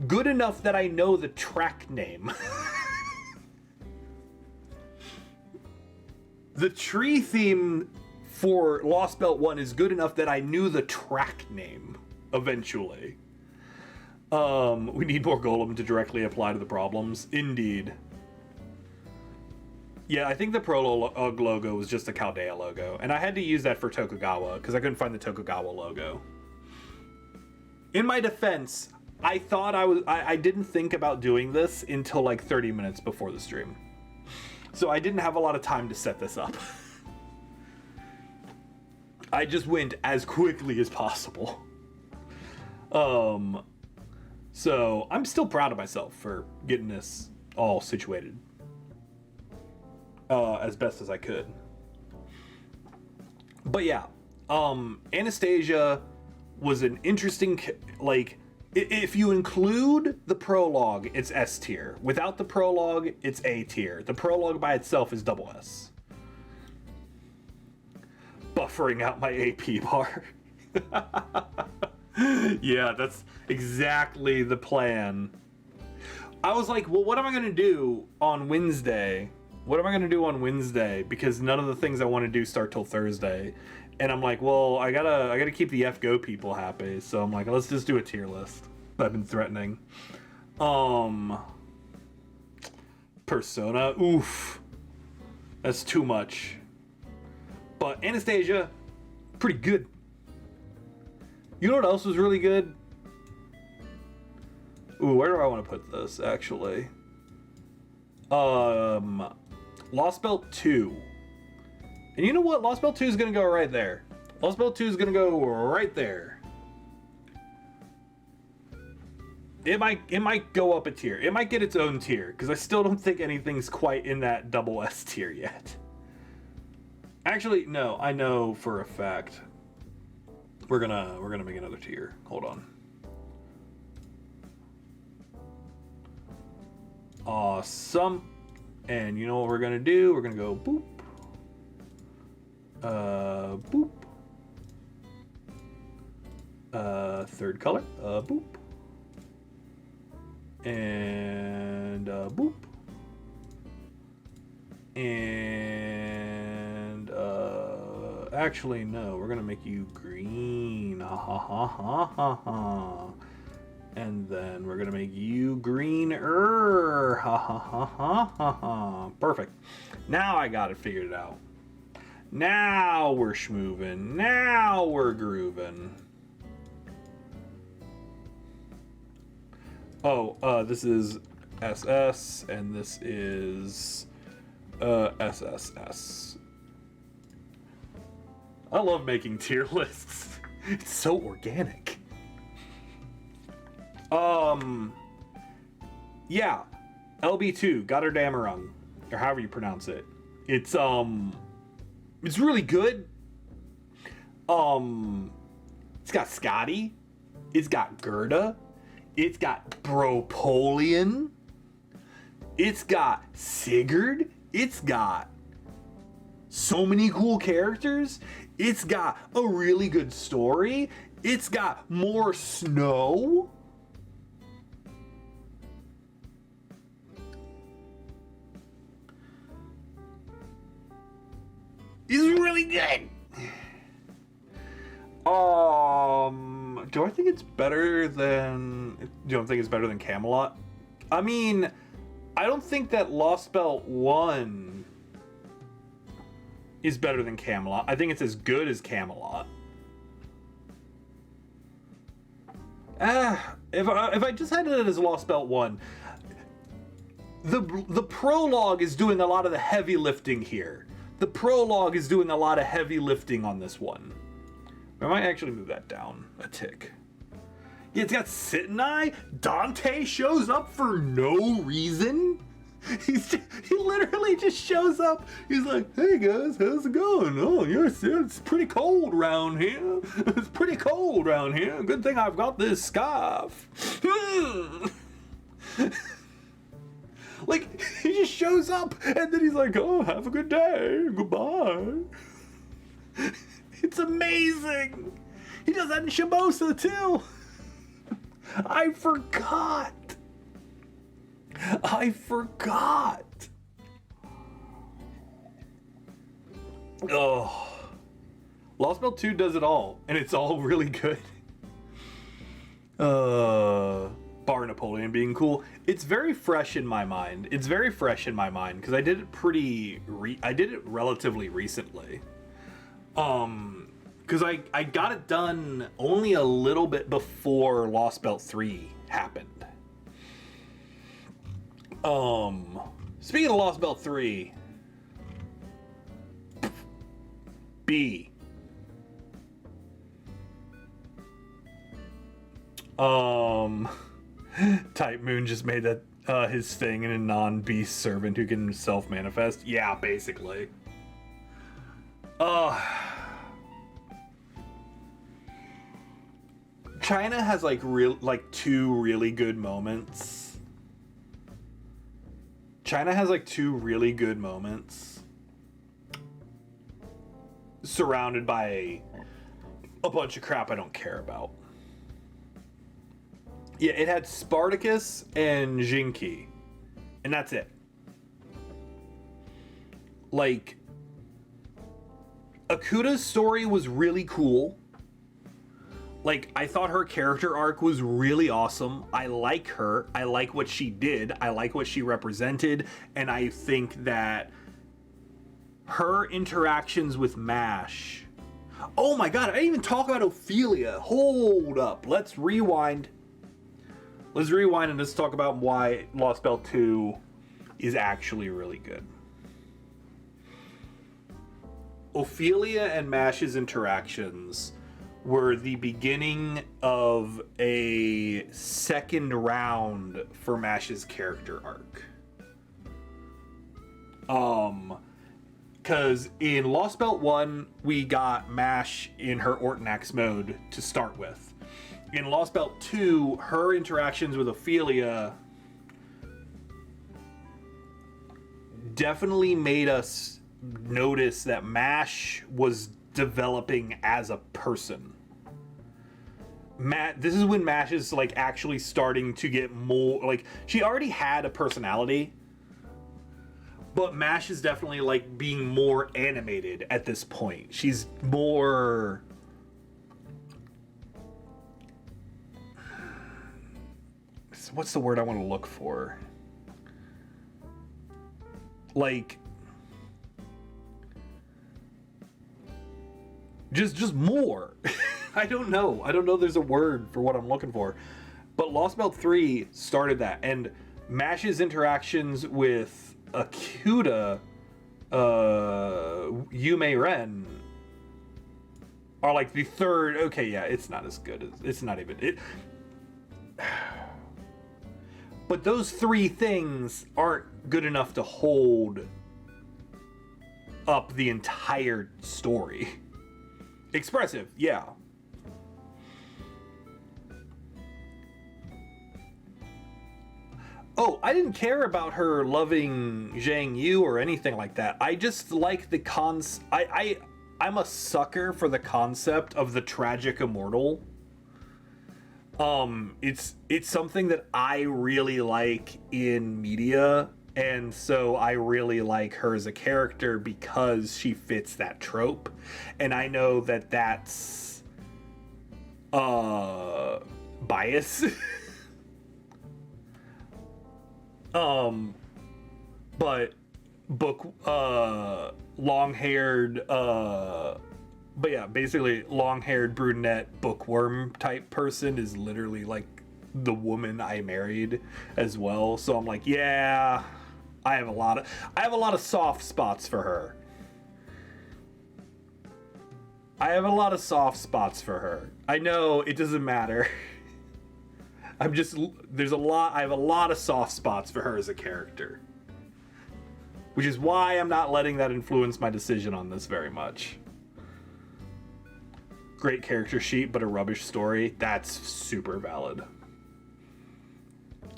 good enough that I know the track name. The tree theme for Lostbelt 1 is good enough that I knew the track name eventually. We need more Golem to directly apply to the problems. Indeed. Yeah, I think the Prologue logo was just a Chaldea logo, and I had to use that for Tokugawa because I couldn't find the Tokugawa logo. In my defense, I thought I didn't think about doing this until like 30 minutes before the stream. So I didn't have a lot of time to set this up. I just went as quickly as possible. So I'm still proud of myself for getting this all situated as best as I could. But yeah, Anastasia was an interesting, like, if you include the prologue, it's S tier. Without the prologue, it's A tier. The prologue by itself is double S. Buffering out my AP bar. Yeah, that's exactly the plan. I was like, well, what am I going to do on Wednesday? What am I going to do on Wednesday? Because none of the things I want to do start till Thursday. And I'm like, well, I gotta keep the FGO people happy. So I'm like, let's just do a tier list. I've been threatening. Persona, oof. That's too much. But Anastasia, pretty good. You know what else was really good? Ooh, where do I want to put this, actually? Lostbelt 2. And you know what? Lostbelt 2 is going to go right there. Lostbelt 2 is going to go right there. It might go up a tier. It might get its own tier, because I still don't think anything's quite in that double S tier yet. Actually, no, I know for a fact. We're gonna make another tier. Hold on. Awesome. And you know what we're gonna do? We're gonna go boop. Boop. Third color. Boop. And boop. And actually no, we're gonna make you green. Ha ha ha ha ha ha. And then we're gonna make you greener. Ha ha ha ha ha ha. Perfect. Now I got it figured out. Now we're schmoovin'. Now we're groovin'. Oh, this is SS, and this is SSS. I love making tier lists. It's so organic. Yeah, LB2, Götterdämmerung, or however you pronounce it. It's really good. It's got Scotty. It's got Gerda. It's got Bropolian. It's got Sigurd. It's got so many cool characters. It's got a really good story. It's got more snow. It's really good. Do I think it's better than... You don't think it's better than Camelot? I mean, I don't think that Lostbelt 1 is better than Camelot. I think it's as good as Camelot. If I just had it as Lostbelt 1, the prologue is doing a lot of the heavy lifting here. The prologue is doing a lot of heavy lifting on this one. I might actually move that down a tick. Yeah, it's got Sitnai. Dante shows up for no reason. He literally just shows up. He's like, hey guys, how's it going? Oh, it's pretty cold around here. It's pretty cold around here. Good thing I've got this scarf. Like, he just shows up and then he's like, oh, have a good day. Goodbye. It's amazing. He does that in Shimosa too. I forgot. Oh. Lostbelt 2 does it all, and it's all really good. Bar Napoleon being cool. It's very fresh in my mind. Because I did it I did it relatively recently. Because I got it done only a little bit before Lostbelt 3 happened. Speaking of Lostbelt 3, B. Type Moon just made that his thing in a non-beast servant who can self-manifest. Yeah, basically. China has two really good moments. Surrounded by a bunch of crap I don't care about. Yeah, it had Spartacus and Jinki, and that's it. Like, Akuta's story was really cool. Like, I thought her character arc was really awesome. I like her. I like what she did. I like what she represented. And I think that her interactions with MASH... Oh my god, I didn't even talk about Ophelia. Hold up. Let's rewind. And let's talk about why Lostbelt 2 is actually really good. Ophelia and MASH's interactions were the beginning of a second round for Mash's character arc. Because in Lostbelt 1, we got Mash in her Ortonax mode to start with. In Lostbelt 2, her interactions with Ophelia definitely made us notice that Mash was developing as a person. This is when Mash is like actually starting to get more, like, she already had a personality, but Mash is definitely like being more animated at this point. She's more... what's the word I want to look for? Like... just more. I don't know there's a word for what I'm looking for. But Lostbelt 3 started that, and Mash's interactions with Akuta, Yume Ren, are like the third. Okay, yeah, it's not as good as, it's not even it. But those three things aren't good enough to hold up the entire story. Expressive, yeah. Oh, I didn't care about her loving Zhang Yu or anything like that. I just like the I'm a sucker for the concept of the tragic immortal. It's something that I really like in media, and so I really like her as a character because she fits that trope. And I know that that's bias. But long-haired, but yeah, basically long-haired brunette bookworm type person is literally like the woman I married as well. So I'm like, yeah, I have a lot of soft spots for her. I have a lot of soft spots for her. I know it doesn't matter. I have a lot of soft spots for her as a character. Which is why I'm not letting that influence my decision on this very much. Great character sheet, but a rubbish story. That's super valid.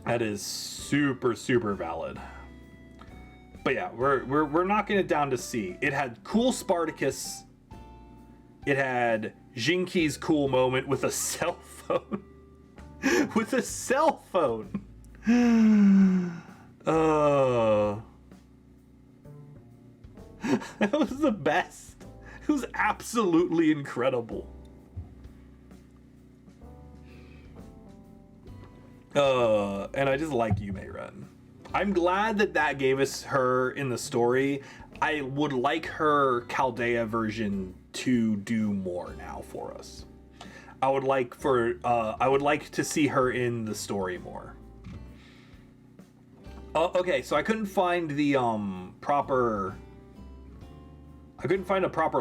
That is super, super valid. But yeah, we're knocking it down to C. It had cool Spartacus. It had Jinki's cool moment with a cell phone. With a cell phone. That was the best. It was absolutely incredible. And I just like Yume Ren. I'm glad that gave us her in the story. I would like her Chaldea version to do more now for us. I would like to see her in the story more. Okay, so I couldn't find the proper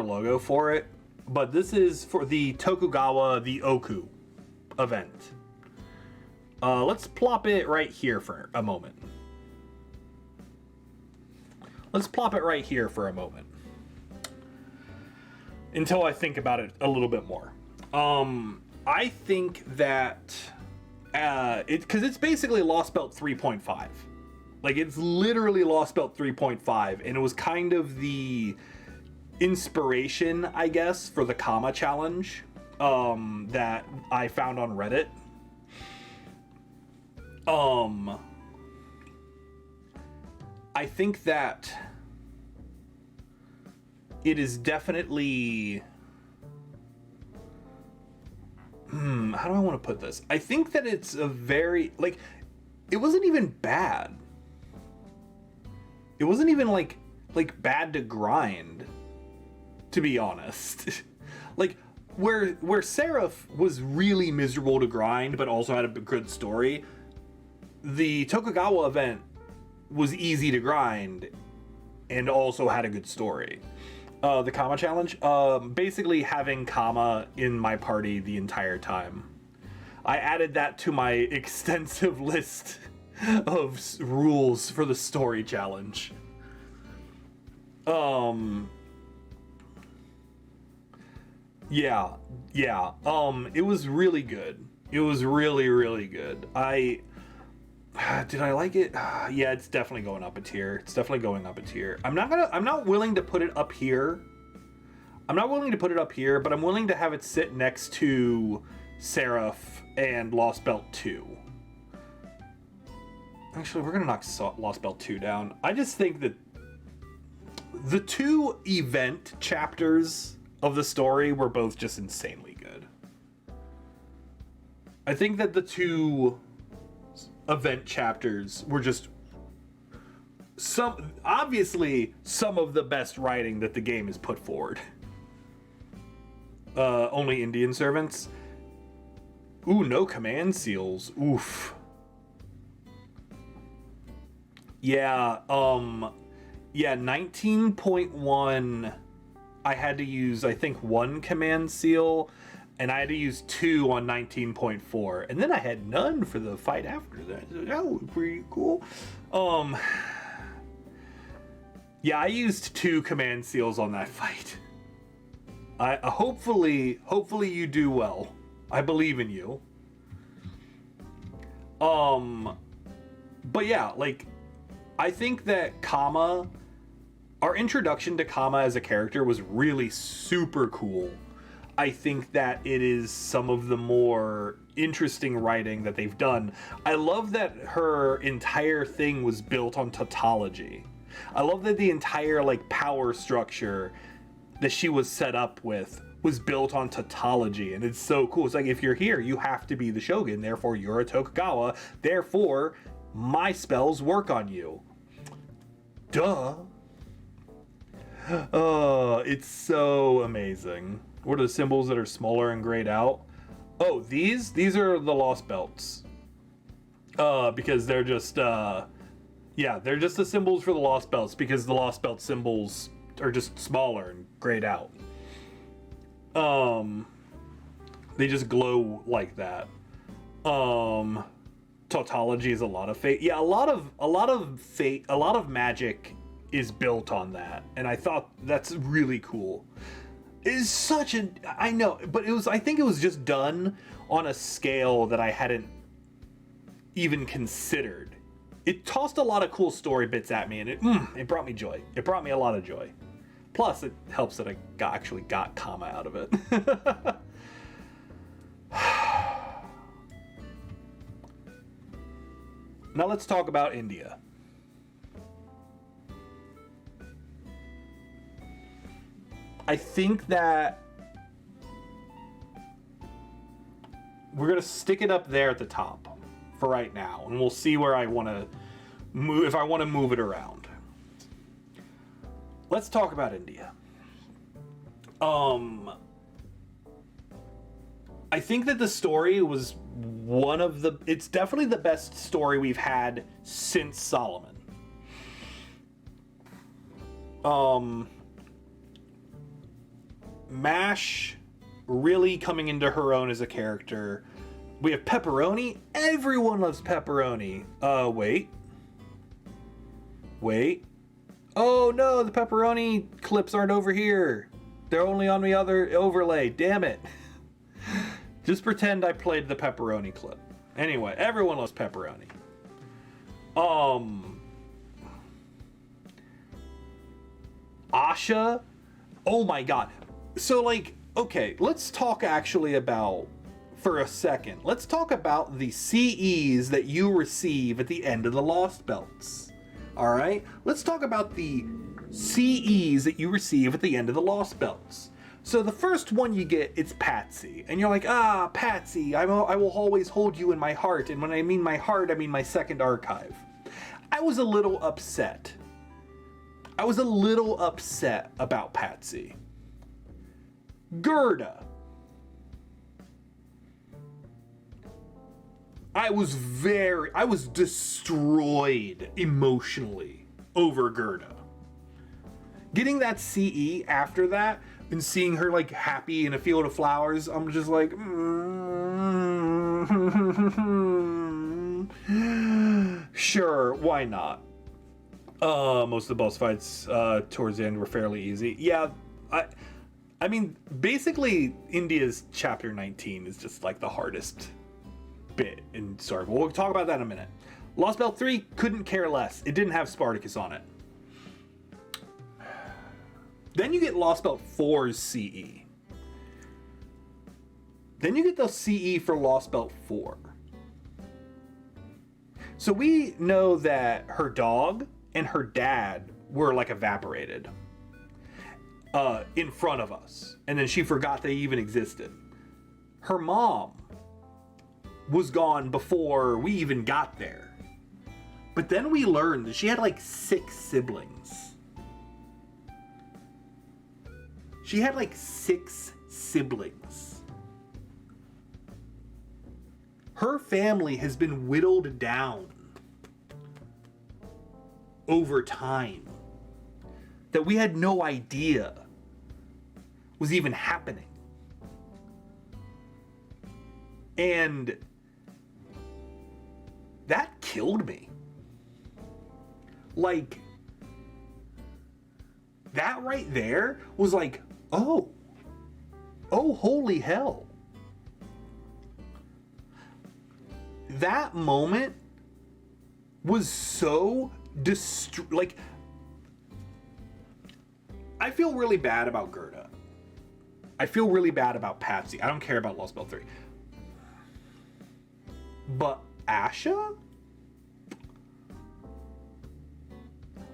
logo for it, but this is for the Tokugawa the Ōoku event. Let's plop it right here for a moment. Until I think about it a little bit more. I think that because it's basically Lostbelt 3.5. Like, it's literally Lostbelt 3.5, and it was kind of the inspiration, I guess, for the comma challenge that I found on Reddit. I think that it is definitely... how do I want to put this? I think that it's a very... like, it wasn't even bad. It wasn't even, like bad to grind, to be honest. Like, where Seraph was really miserable to grind, but also had a good story, the Tokugawa event was easy to grind and also had a good story. The Kama challenge? Basically having Kama in my party the entire time. I added that to my extensive list of rules for the story challenge. Yeah. It was really good. It was really, really good. Did I like it? Yeah, it's definitely going up a tier. It's definitely going up a tier. I'm not willing to put it up here. I'm not willing to put it up here, but I'm willing to have it sit next to Seraph and Lostbelt 2. Actually, we're gonna knock Lostbelt 2 down. I just think that the two event chapters of the story were both just insanely good. I think that the two event chapters were just obviously some of the best writing that the game has put forward. Only Indian servants. Ooh, no command seals. Oof. Yeah, 19.1, I had to use, I think, 1 command seal, and I had to use 2 on 19.4, and then I had none for the fight after that. So that was pretty cool. Yeah, I used 2 command seals on that fight. Hopefully you do well. I believe in you. But yeah, like, I think that Kama, our introduction to Kama as a character was really super cool. I think that it is some of the more interesting writing that they've done. I love that her entire thing was built on tautology. I love that the entire like power structure that she was set up with was built on tautology, and it's so cool. It's like, if you're here, you have to be the shogun, therefore you're a Tokugawa, therefore my spells work on you. Duh. Oh, it's so amazing. What are the symbols that are smaller and grayed out? Oh, these are the Lostbelts. Because they're just yeah, they're just the symbols for the Lostbelts, because the Lostbelt symbols are just smaller and grayed out. They just glow like that. Tautology is a lot of fate. Yeah, a lot of fate, a lot of magic is built on that, and I thought that's really cool. It's such a, I know, but I think it was just done on a scale that I hadn't even considered. It tossed a lot of cool story bits at me, and it brought me joy. It brought me a lot of joy. Plus, it helps that I actually got Kama out of it. Now let's talk about India. I think that we're gonna stick it up there at the top for right now, and we'll see where I want to move, if I want to move it around. Let's talk about India. I think that the story was it's definitely the best story we've had since Salomon. Mash really coming into her own as a character. We have Pepperoni. Everyone loves Pepperoni. Wait. Oh no, the Pepperoni clips aren't over here. They're only on the other overlay. Damn it. Just pretend I played the Pepperoni clip. Anyway, everyone loves Pepperoni. Asha. Oh my god. So, like, okay, let's talk actually about, for a second, let's talk about the CEs that you receive at the end of the Lostbelts. Alright? Let's talk about the CEs that you receive at the end of the Lostbelts. So the first one you get, it's Patsy. And you're like, Patsy, I will always hold you in my heart. And when I mean my heart, I mean my second archive. I was a little upset. About Patsy. Gerda. I was destroyed emotionally over Gerda. Getting that CE after that and seeing her like happy in a field of flowers, I'm just like, sure, why not? Most of the boss fights towards the end were fairly easy. Yeah, I mean, basically, India's chapter 19 is just like the hardest bit in story. But we'll talk about that in a minute. Lostbelt 3 couldn't care less. It didn't have Spartacus on it. Then you get Lostbelt 4's CE. Then you get the CE for Lostbelt 4. So we know that her dog and her dad were like evaporated in front of us. And then she forgot they even existed. Her mom was gone before we even got there. But then we learned that she had like 6 siblings. She had like 6 siblings. Her family has been whittled down over time that we had no idea was even happening. And that killed me. Like, that right there was like, oh, holy hell. That moment was so like, I feel really bad about Gerda. I feel really bad about Patsy. I don't care about Lostbelt 3. But Asha?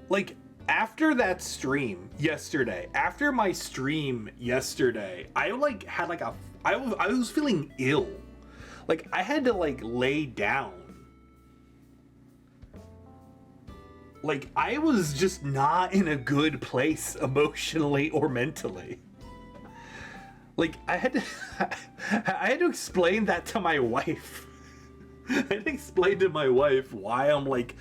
Like, after that stream yesterday, after my stream yesterday, I like had like I was feeling ill. Like, I had to like lay down. Like, I was just not in a good place emotionally or mentally. Like, I had to explain that to my wife. I had to explain to my wife why I'm like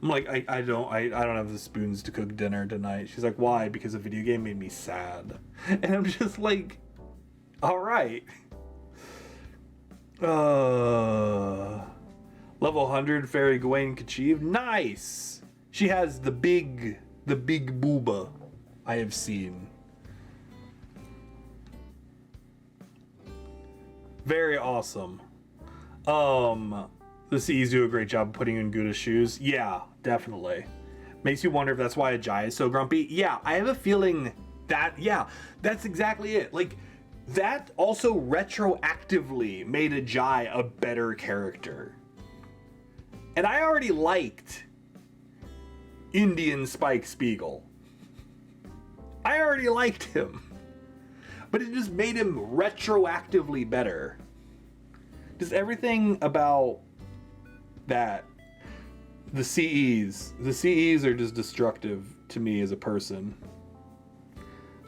I don't have the spoons to cook dinner tonight. She's like, why? Because a video game made me sad. And I'm just like, all right. Level 100 Fairy Gawain Kachiv. Nice. She has the big booba I have seen. Very awesome. The C's do a great job of putting you in Gouda's shoes. Yeah, definitely. Makes you wonder if that's why Ajay is so grumpy. Yeah, I have a feeling that, yeah, that's exactly it. Like, that also retroactively made Ajay a better character. And I already liked Indian Spike Spiegel. I already liked him. But it just made him retroactively better. Just everything about that, the CEs are just destructive to me as a person.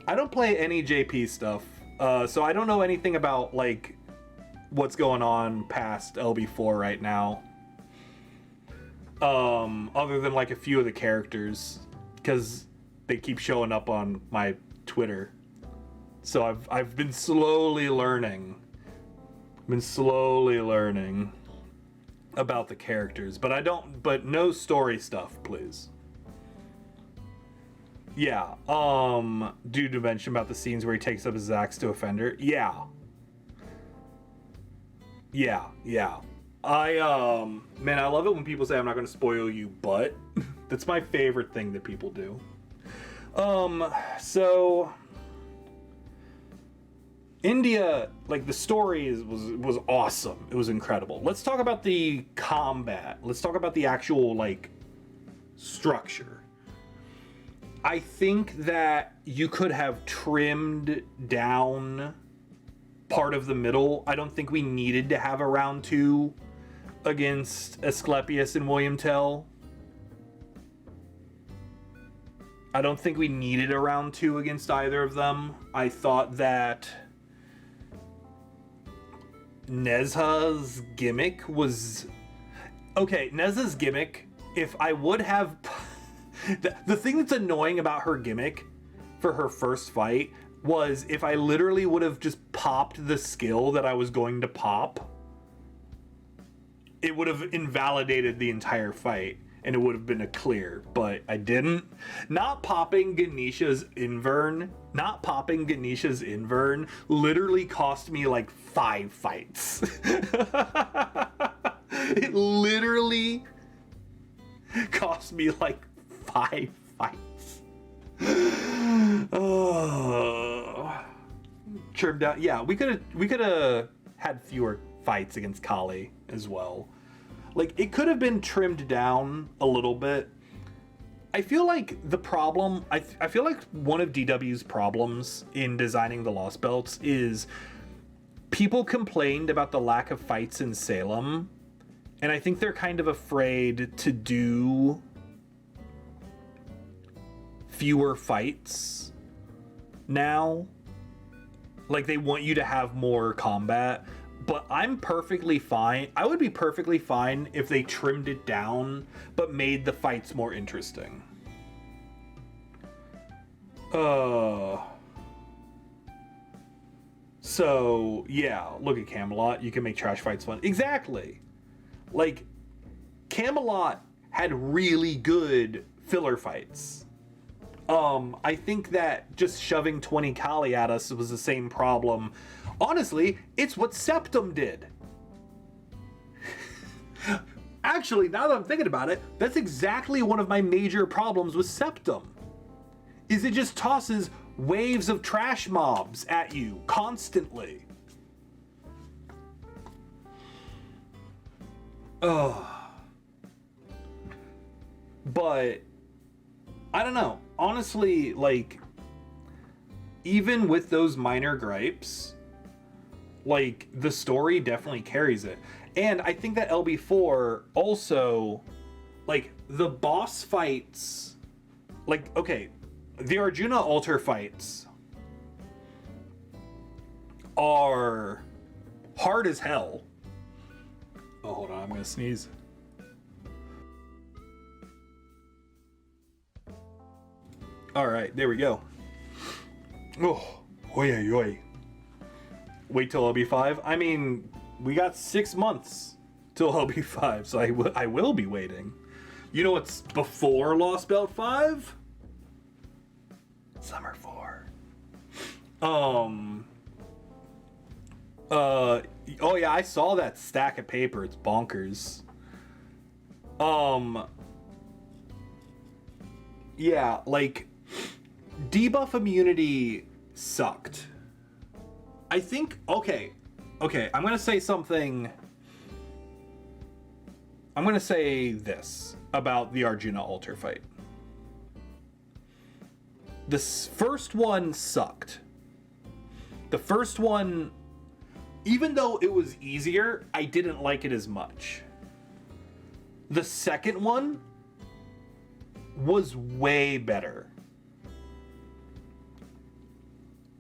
I don't play any JP stuff, so I don't know anything about like what's going on past LB4 right now. Other than like a few of the characters, because they keep showing up on my Twitter. So I've been slowly learning. About the characters, but no story stuff, please. Yeah, due to mention about the scenes where he takes up his axe to offend her. Yeah. Man, I love it when people say I'm not gonna spoil you, but that's my favorite thing that people do. So India, like, the story was awesome. It was incredible. Let's talk about the combat. Let's talk about the actual, like, structure. I think that you could have trimmed down part of the middle. I don't think we needed to have a round 2 against Asclepius and William Tell. I don't think we needed a round 2 against either of them. I thought that Nezha's gimmick was... Okay, Nezha's gimmick, if I would have The thing that's annoying about her gimmick for her first fight was if I literally would have just popped the skill that I was going to pop, it would have invalidated the entire fight and it would have been a clear, but I didn't. Not popping Ganesha's Invern literally cost me like 5 fights. It literally cost me like 5 fights. Oh. Trimmed down. Yeah, we could have had fewer fights against Kali as well. Like, it could have been trimmed down a little bit. I feel like the problem, I feel like one of DW's problems in designing the Lost Belts is people complained about the lack of fights in Salem, and I think they're kind of afraid to do fewer fights now. Like, they want you to have more combat. But I'm perfectly fine. I would be perfectly fine if they trimmed it down, but made the fights more interesting. So, yeah, look at Camelot. You can make trash fights fun. Exactly. Like, Camelot had really good filler fights. I think that just shoving 20 Kali at us was the same problem. Honestly, it's what Septem did. Actually, now that I'm thinking about it, that's exactly one of my major problems with Septem. Is it just tosses waves of trash mobs at you constantly. But I don't know. Honestly, like, even with those minor gripes, like, the story definitely carries it. And I think that LB4 also, like, the boss fights, like, okay, the Arjuna altar fights are hard as hell. Oh, hold on, I'm gonna sneeze. All right, there we go. Oh, oi, oi, oi. Wait till LB5. I mean, we got 6 months till LB5, so I will be waiting. You know what's before Lostbelt 5? Summer 4. Oh yeah, I saw that stack of paper. It's bonkers. Yeah, like, debuff immunity sucked. I think, okay, I'm gonna say something. I'm gonna say this about the Arjuna altar fight. This first one sucked. The first one, even though it was easier, I didn't like it as much. The second one was way better.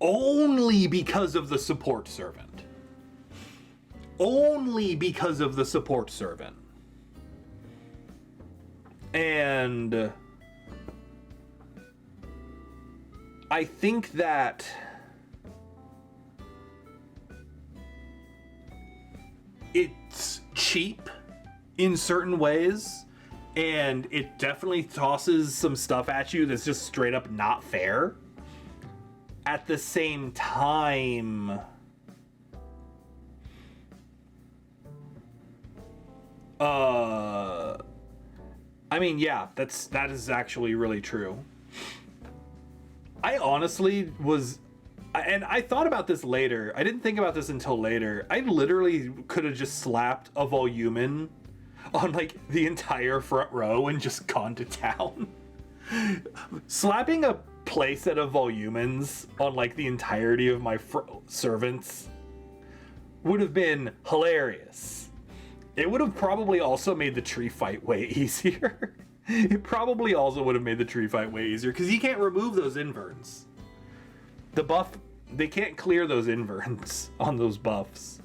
Only because of the support servant. Only because of the support servant. And I think that it's cheap in certain ways, and it definitely tosses some stuff at you that's just straight up not fair. At the same time, I mean, yeah, that is actually really true. I honestly was, and I thought about this later. I didn't think about this until later. I literally could have just slapped a Volumen on, like, the entire front row and just gone to town. Slapping a playset of Volumens on, like, the entirety of my servants would have been hilarious. It would have probably also made the tree fight way easier. It probably also would have made the tree fight way easier, because you can't remove those inverns. The buff, they can't clear those inverns on those buffs.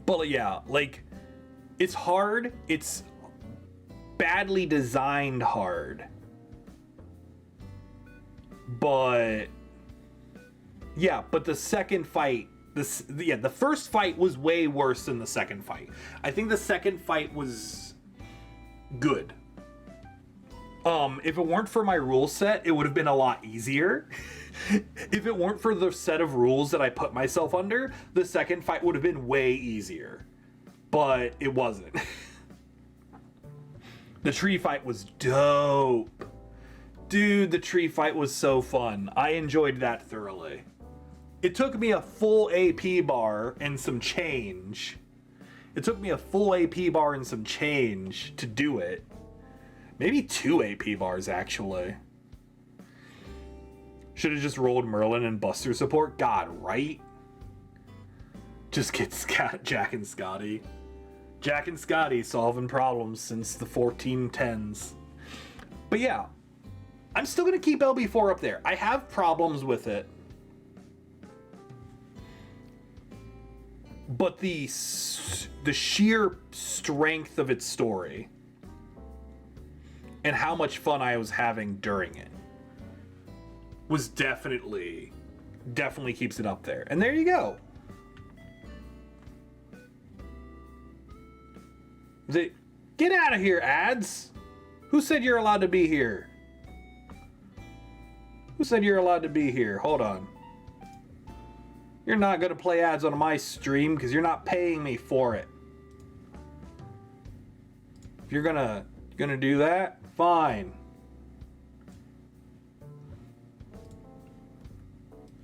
But yeah, like, it's hard. badly designed hard. But yeah, but the second fight, the first fight was way worse than the second fight. I think the second fight was good. If it weren't for my rule set, it would have been a lot easier. If it weren't for the set of rules that I put myself under, the second fight would have been way easier. But it wasn't. The tree fight was dope. Dude, the tree fight was so fun. I enjoyed that thoroughly. It took me a full AP bar and some change. It took me a full AP bar and some change to do it. Maybe 2 AP bars, actually. Should have just rolled Merlin and Buster support. God, right? Just get Jack and Scotty. Jack and Scotty solving problems since the 1410s. But yeah, I'm still going to keep LB4 up there. I have problems with it. But the sheer strength of its story and how much fun I was having during it was definitely keeps it up there. And there you go. Get out of here, ads. Who said you're allowed to be here? Who said you're allowed to be here? Hold on. You're not going to play ads on my stream because you're not paying me for it. If you're gonna do that, fine.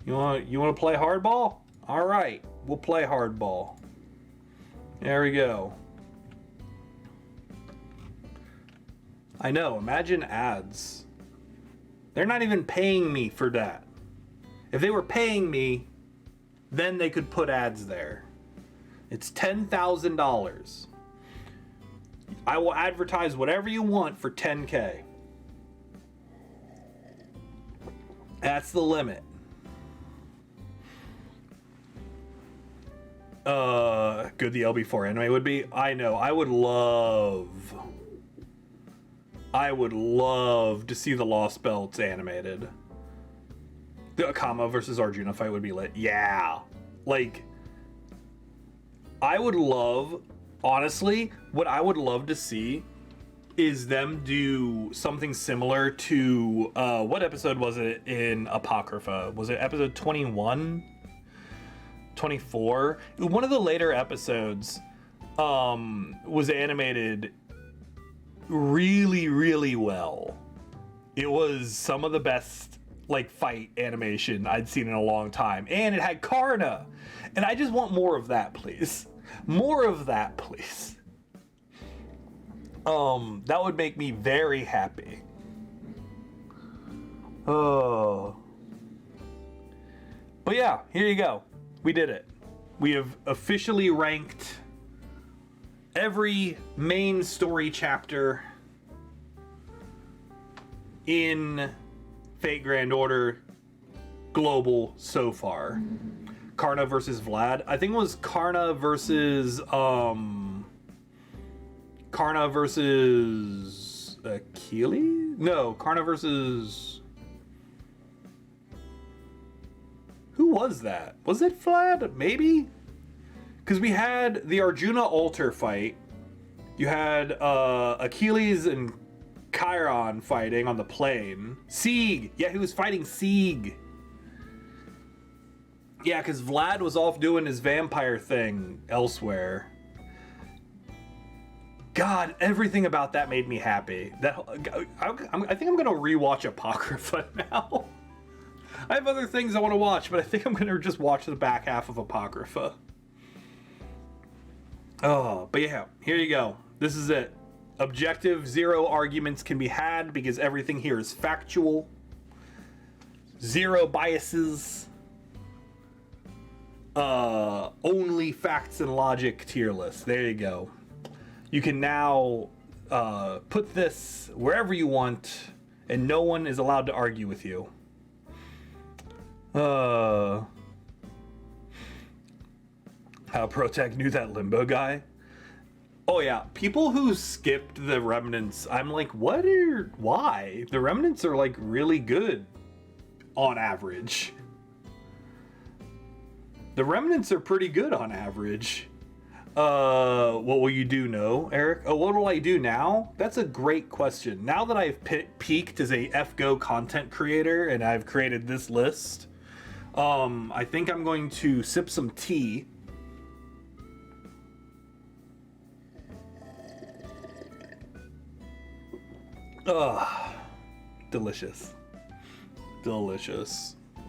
You want to play hardball? All right, we'll play hardball. There we go. I know, imagine ads. They're not even paying me for that. If they were paying me, then they could put ads there. It's $10,000. I will advertise whatever you want for 10K. That's the limit. Good the LB4 anime would be. I know, I would love to see the Lostbelt animated. The Akama versus Arjuna fight would be lit. Yeah. Like, I would love, honestly, what I would love to see is them do something similar to, what episode was it in Apocrypha? Was it episode 21? 24? One of the later episodes was animated really, really well. It was some of the best like fight animation I'd seen in a long time, and it had Karna, and I just want more of that, please. More of that, please. That would make me very happy. Oh. But yeah, here you go. We did it. We have officially ranked every main story chapter in Fate Grand Order Global so far. Karna versus Vlad. I think it was Karna versus Achilles? No, Karna versus... Who was that? Was it Vlad? Maybe? Because we had the Arjuna altar fight. You had Achilles and Chiron fighting on the plane. Sieg! Yeah, he was fighting Sieg. Yeah, because Vlad was off doing his vampire thing elsewhere. God, everything about that made me happy. I think I'm going to rewatch Apocrypha now. I have other things I want to watch, but I think I'm going to just watch the back half of Apocrypha. Oh, but yeah, here you go. This is it. Objective, 0 arguments can be had because everything here is factual. 0 biases. Only facts and logic tier list. There you go. You can now put this wherever you want, and no one is allowed to argue with you. How Protag knew that Limbo guy? Oh yeah, people who skipped the remnants, I'm like, why? The remnants are like really good on average. The remnants are pretty good on average. What will you do, Eric? Oh, what will I do now? That's a great question. Now that I've peaked as a FGO content creator and I've created this list, I think I'm going to sip some tea. Ugh, delicious. Delicious.